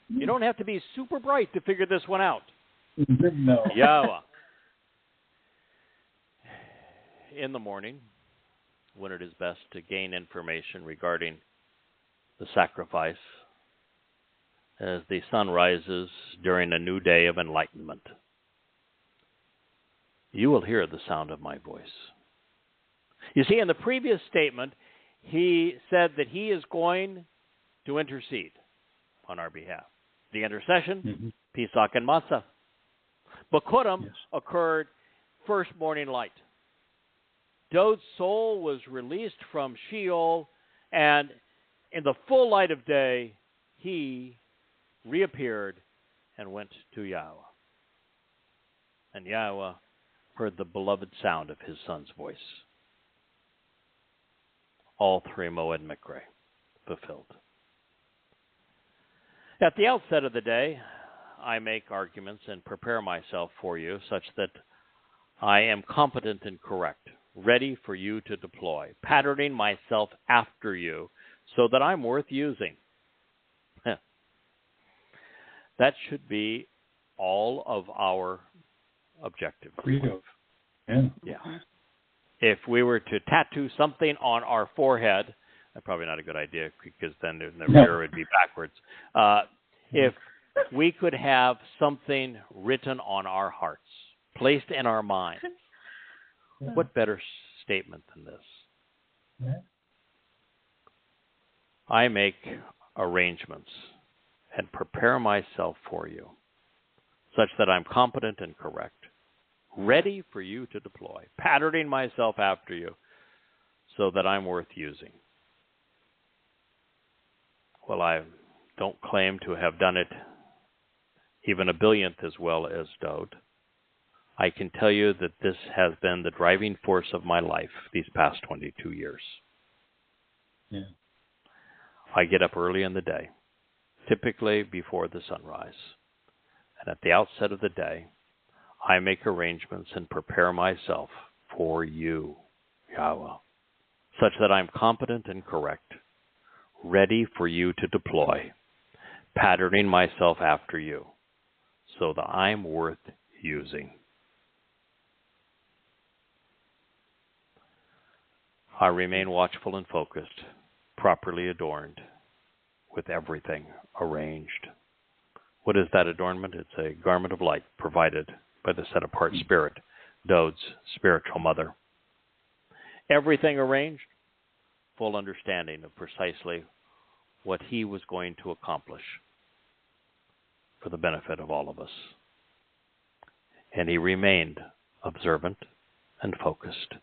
You don't have to be super bright to figure this one out. No. Yahweh. In the morning, when it is best to gain information regarding the sacrifice, as the sun rises during a new day of enlightenment, you will hear the sound of my voice. You see, in the previous statement, he said that he is going to intercede on our behalf. The intercession, Pesach and Matsah. Bikurim occurred first morning light. Dowd's soul was released from Sheol, and in the full light of day, he reappeared and went to Yahweh. And Yahweh heard the beloved sound of his son's voice. All three Moed Mikre fulfilled. At the outset of the day, I make arguments and prepare myself for you such that I am competent and correct, ready for you to deploy, patterning myself after you so that I'm worth using. That should be all of our objectives. Credo. Yeah. If we were to tattoo something on our forehead, that's probably not a good idea because then the mirror would be backwards. If we could have something written on our hearts, placed in our minds, what better statement than this? Yeah. I make arrangements and prepare myself for you such that I'm competent and correct, ready for you to deploy, patterning myself after you so that I'm worth using. Well, I don't claim to have done it even a billionth as well as Dowd. I can tell you that this has been the driving force of my life these past 22 years. Yeah. I get up early in the day, typically before the sunrise. And at the outset of the day, I make arrangements and prepare myself for you, Yahweh, such that I'm competent and correct, ready for you to deploy, patterning myself after you, so that I'm worth using. I remain watchful and focused, properly adorned, with everything arranged. What is that adornment? It's a garment of light provided by the set-apart spirit, Dowd's spiritual mother. Everything arranged, full understanding of precisely what he was going to accomplish for the benefit of all of us. And he remained observant and focused.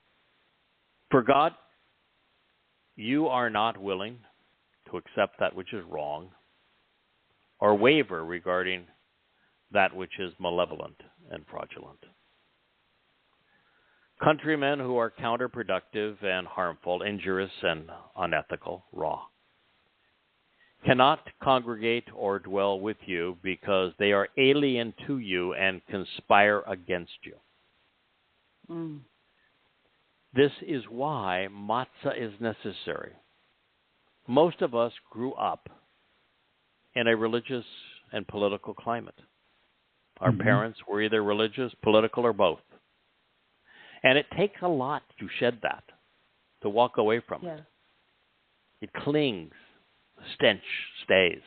For God, you are not willing to accept that which is wrong or waver regarding that which is malevolent and fraudulent. Countrymen who are counterproductive and harmful, injurious and unethical, raw, cannot congregate or dwell with you because they are alien to you and conspire against you. This is why matzah is necessary. Most of us grew up in a religious and political climate. Our parents were either religious, political, or both. And it takes a lot to shed that, to walk away from it. It clings. The stench stays.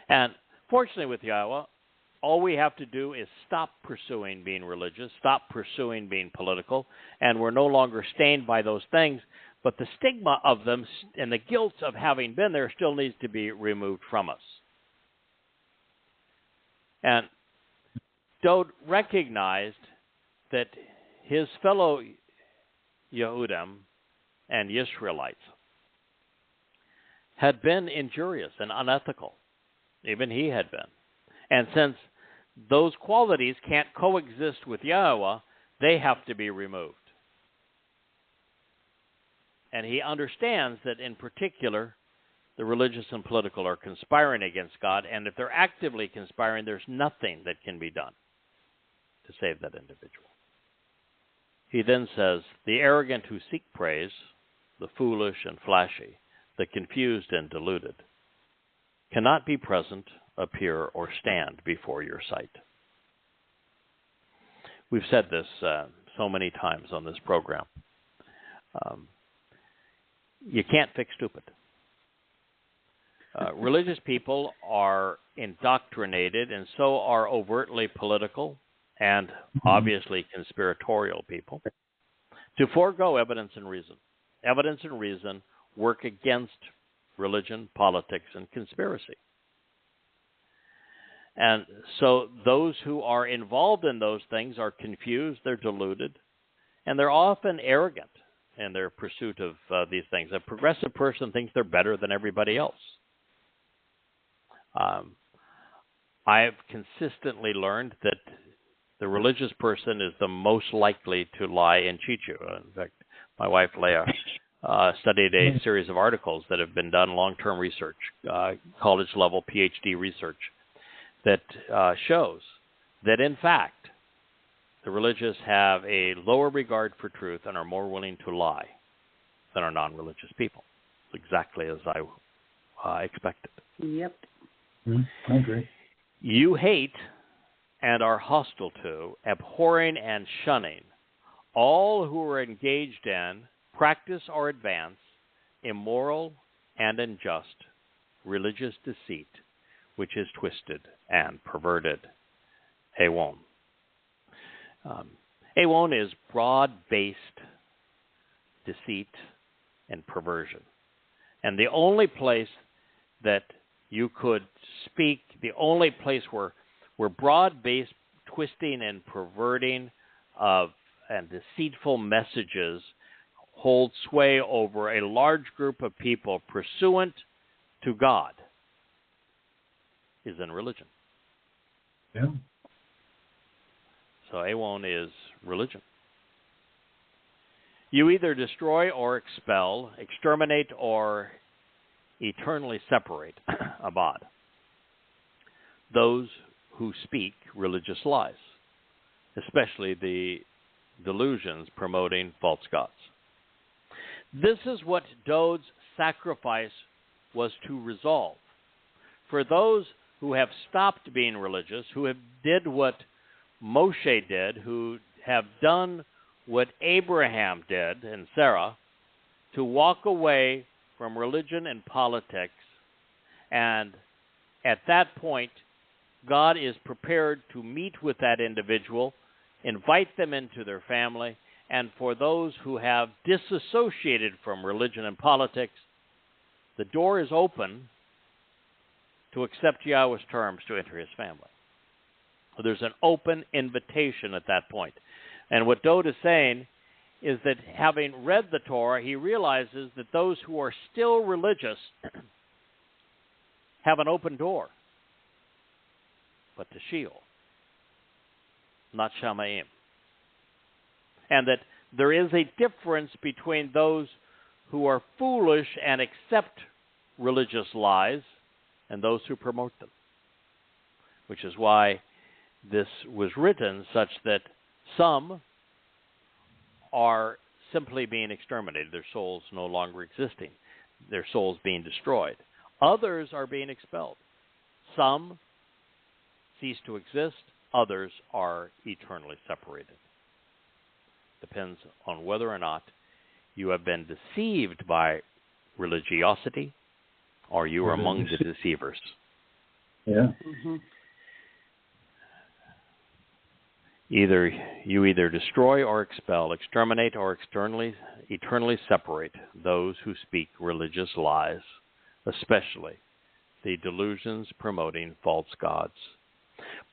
And fortunately with Yahweh, all we have to do is stop pursuing being religious, stop pursuing being political, and we're no longer stained by those things, but the stigma of them and the guilt of having been there still needs to be removed from us. And Dowd recognized that his fellow Yehudim and Israelites had been injurious and unethical. Even he had been. And since those qualities can't coexist with Yahweh, they have to be removed. And he understands that in particular, the religious and political are conspiring against God, and if they're actively conspiring, there's nothing that can be done to save that individual. He then says, the arrogant who seek praise, the foolish and flashy, the confused and deluded, cannot be present, appear, or stand before your sight. We've said this so many times on this program. You can't fix stupid. Religious people are indoctrinated, and so are overtly political and obviously conspiratorial people, to forego evidence and reason. Evidence and reason work against religion, politics, and conspiracy. And so those who are involved in those things are confused, they're deluded, and they're often arrogant in their pursuit of these things. A progressive person thinks they're better than everybody else. I've consistently learned that the religious person is the most likely to lie and cheat you. In fact, my wife, Leah, studied a series of articles that have been done, long-term research, college-level PhD research, that shows that, in fact, the religious have a lower regard for truth and are more willing to lie than our non-religious people. It's exactly as I expected. Yep. I agree. You hate and are hostile to, abhorring and shunning, all who are engaged in, practice, or advance immoral and unjust religious deceit, which is twisted and perverted. Awon. Awon is broad-based deceit and perversion. And the only place that you could speak, the only place where broad-based twisting and perverting of and deceitful messages hold sway over a large group of people pursuant to God is in religion. Yeah. So Awon is religion. You either destroy or expel, exterminate or eternally separate, abad, those who speak religious lies, especially the delusions promoting false gods. This is what Dowd's sacrifice was to resolve. For those who have stopped being religious, who have did what Moshe did, who have done what Abraham did and Sarah, to walk away from religion and politics, and at that point, God is prepared to meet with that individual, invite them into their family, and for those who have disassociated from religion and politics, the door is open to accept Yahweh's terms to enter his family. So there's an open invitation at that point. And what Dowd is saying is that having read the Torah, he realizes that those who are still religious have an open door, but to Sheol, not Shamayim. And that there is a difference between those who are foolish and accept religious lies and those who promote them, which is why this was written such that some are simply being exterminated, their souls no longer existing, their souls being destroyed. Others are being expelled. Some cease to exist, others are eternally separated. Depends on whether or not you have been deceived by religiosity or you are among the deceivers. Yeah. Mm-hmm. You either destroy or expel, exterminate or eternally separate those who speak religious lies, especially the delusions promoting false gods.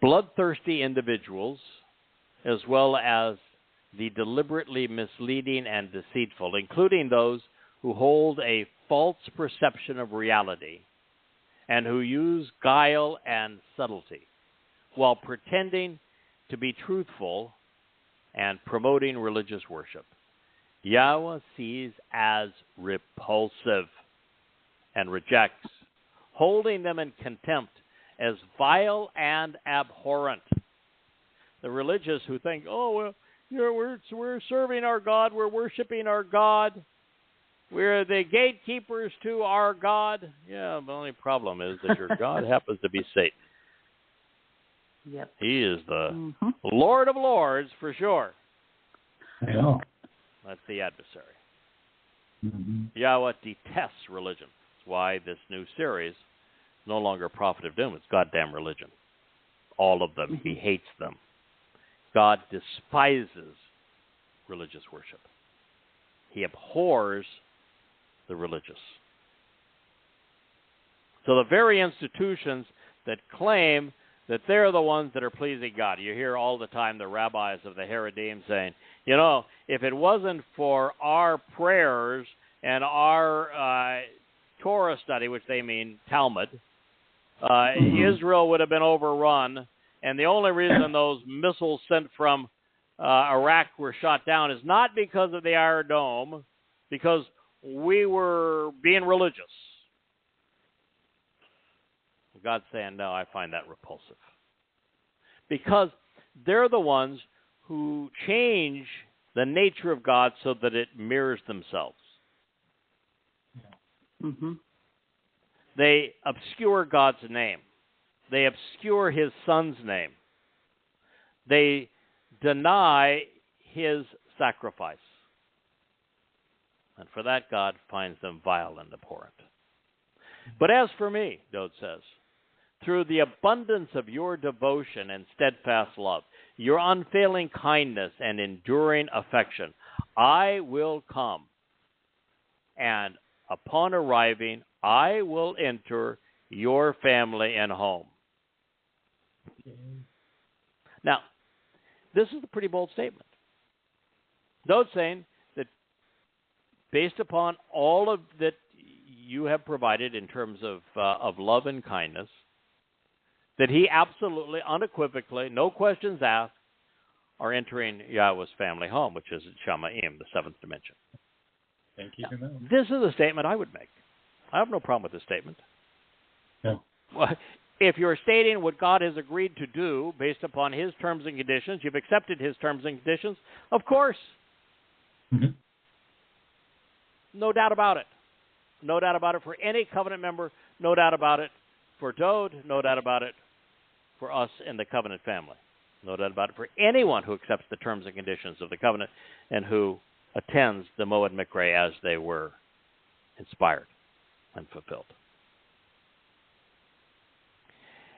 Bloodthirsty individuals, as well as the deliberately misleading and deceitful, including those who hold a false perception of reality and who use guile and subtlety while pretending to be truthful and promoting religious worship. Yahweh sees as repulsive and rejects, holding them in contempt as vile and abhorrent. The religious who think, oh, well, we're serving our God, we're worshiping our God, we're the gatekeepers to our God. Yeah, the only problem is that your God happens to be Satan. Yep. He is the Lord of Lords for sure. Yeah. That's the adversary. Yahweh detests religion. That's why this new series is no longer Prophet of Doom. It's goddamn religion. All of them. He hates them. God despises religious worship. He abhors the religious. So the very institutions that claim that they're the ones that are pleasing God. You hear all the time the rabbis of the Haredim saying, you know, if it wasn't for our prayers and our Torah study, which they mean Talmud, Israel would have been overrun. And the only reason those missiles sent from Iraq were shot down is not because of the Iron Dome, because we were being religious. God's saying, no, I find that repulsive. Because they're the ones who change the nature of God so that it mirrors themselves. They obscure God's name. They obscure his son's name. They deny his sacrifice. And for that, God finds them vile and abhorrent. But as for me, Dowd says, through the abundance of your devotion and steadfast love, your unfailing kindness and enduring affection, I will come, and upon arriving, I will enter your family and home. Now, this is a pretty bold statement. Dowd saying that based upon all of that you have provided in terms of love and kindness, that he absolutely, unequivocally, no questions asked, are entering Yahweh's family home, which is Shamayim, the seventh dimension. Thank you. Now. This is a statement I would make. I have no problem with this statement. No. Well, if you're stating what God has agreed to do based upon his terms and conditions, you've accepted his terms and conditions, of course. No doubt about it. No doubt about it for any covenant member. No doubt about it for Dowd. No doubt about it for us in the covenant family. No doubt about it for anyone who accepts the terms and conditions of the covenant and who attends the Moed Mikre as they were inspired and fulfilled.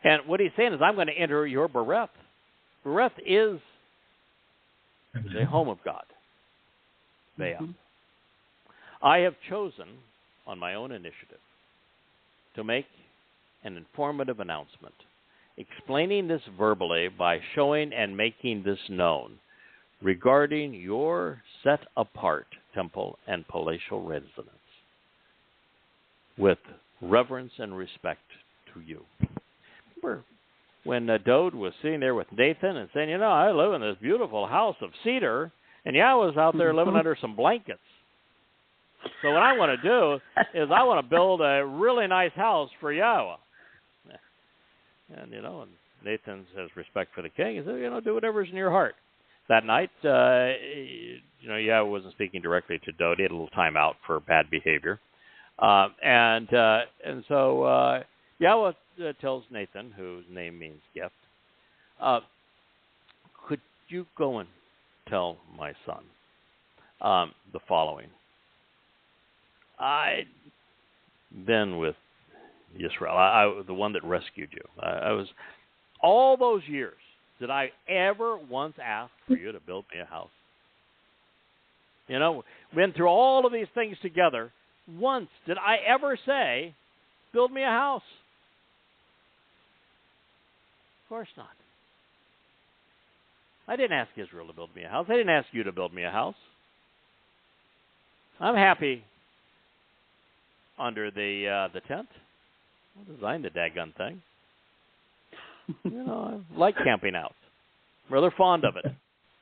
And what he's saying is, I'm going to enter your Bereth. Bereth is the home of God. I have chosen, on my own initiative, to make an informative announcement, explaining this verbally by showing and making this known regarding your set-apart temple and palatial residence with reverence and respect to you. Remember when Dowd was sitting there with Nathan and saying, you know, I live in this beautiful house of cedar, and Yahweh's out there living under some blankets. So what I want to do is I want to build a really nice house for Yahweh. And, you know, and Nathan has respect for the king. He said, you know, do whatever's in your heart. That night, you know, Yahweh wasn't speaking directly to Dowd. He had a little time out for bad behavior. And so Yahweh tells Nathan, whose name means gift, could you go and tell my son the following? I'd been with Yisrael, the one that rescued you. I was, all those years, did I ever once ask for you to build me a house? You know, went through all of these things together. Once did I ever say, build me a house? Of course not. I didn't ask Israel to build me a house. I didn't ask you to build me a house. I'm happy under the tent. I'll design the daggone thing. You know, I like camping out. I'm rather fond of it.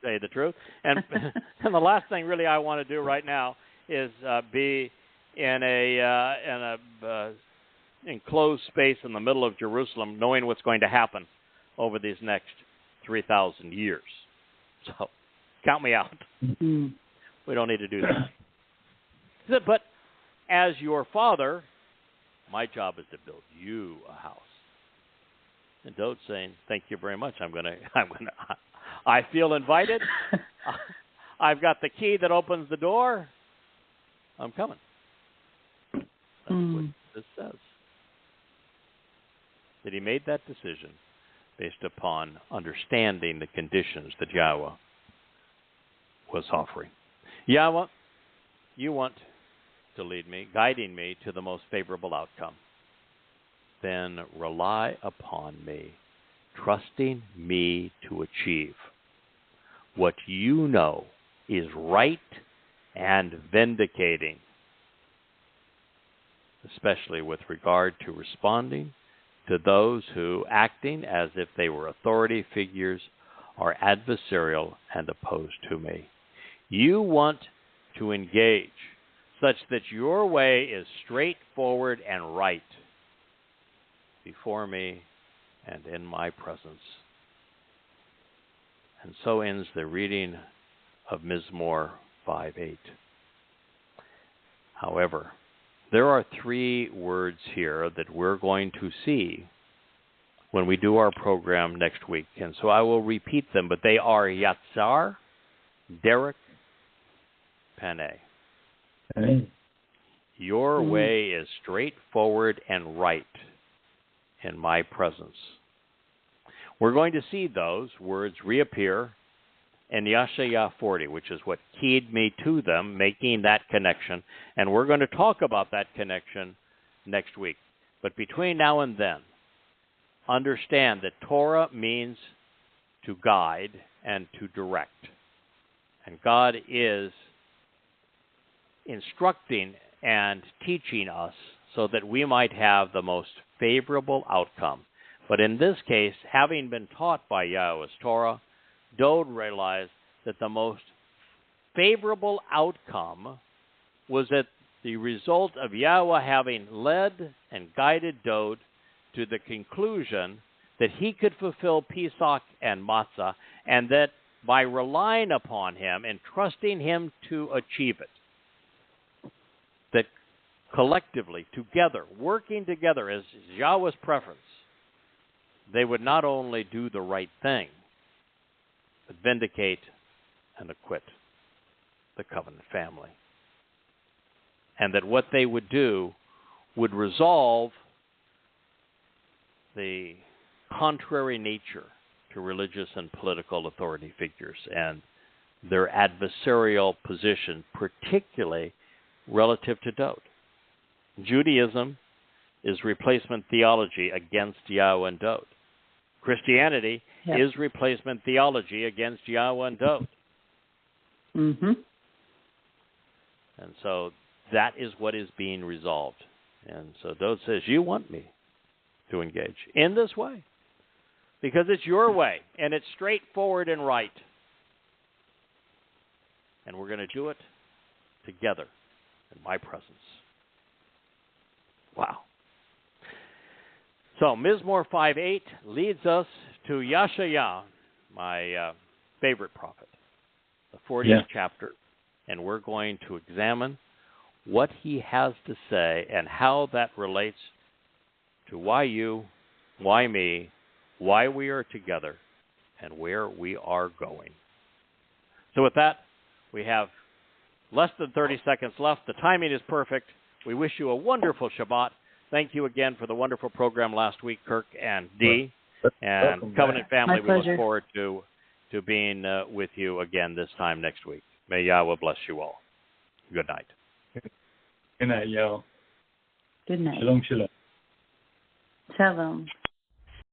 say the truth. And and the last thing really I want to do right now is be in a enclosed space in the middle of Jerusalem, knowing what's going to happen over these next 3,000 years. So count me out. Mm-hmm. We don't need to do that. But as your father, my job is to build you a house. And Dowd's saying, "Thank you very much. I feel invited. I've got the key that opens the door. I'm coming." That's what this says. That he made that decision based upon understanding the conditions that Yahweh was offering. Yahweh, you want to lead me, guiding me to the most favorable outcome. Then rely upon me, trusting me to achieve what you know is right and vindicating, especially with regard to responding to those who, acting as if they were authority figures, are adversarial and opposed to me. You want to engage such that your way is straightforward and right before me and in my presence. And so ends the reading of Mizmowr 5:8. However, there are 3 words here that we're going to see when we do our program next week. And so I will repeat them, but they are Yatzar, Derek, Paneh. Your way is straightforward and right in my presence. We're going to see those words reappear in Yasha'yah 40, which is what keyed me to them, making that connection. And we're going to talk about that connection next week. But between now and then, understand that Torah means to guide and to direct. And God is instructing and teaching us so that we might have the most favorable outcome. But in this case, having been taught by Yahweh's Torah, Dowd realized that the most favorable outcome was that the result of Yahweh having led and guided Dowd to the conclusion that he could fulfill Pesach and Matsah, and that by relying upon him and trusting him to achieve it, that collectively, together, working together as Yahweh's preference, they would not only do the right thing, but vindicate and acquit the covenant family. And that what they would do would resolve the contrary nature to religious and political authority figures and their adversarial position, particularly relative to Dowd. Judaism is replacement theology against Yahweh and Dowd. Christianity is replacement theology against Yahweh and Dowd. Mm-hmm. And so that is what is being resolved. And so Dowd says, you want me to engage in this way because it's your way and it's straightforward and right. And we're going to do it together in my presence. Wow. So Mizmowr 5:8 leads us to Yasha'yah, my favorite prophet, the 40th chapter, and we're going to examine what he has to say and how that relates to why you, why me, why we are together, and where we are going. So with that, we have less than 30 seconds left. The timing is perfect. We wish you a wonderful Shabbat. Thank you again for the wonderful program last week, Kirk and Dee. And Covenant family, we look forward to being with you again this time next week. May Yahweh bless you all. Good night. Good night, y'all. Good night. Shalom, shalom. Shalom.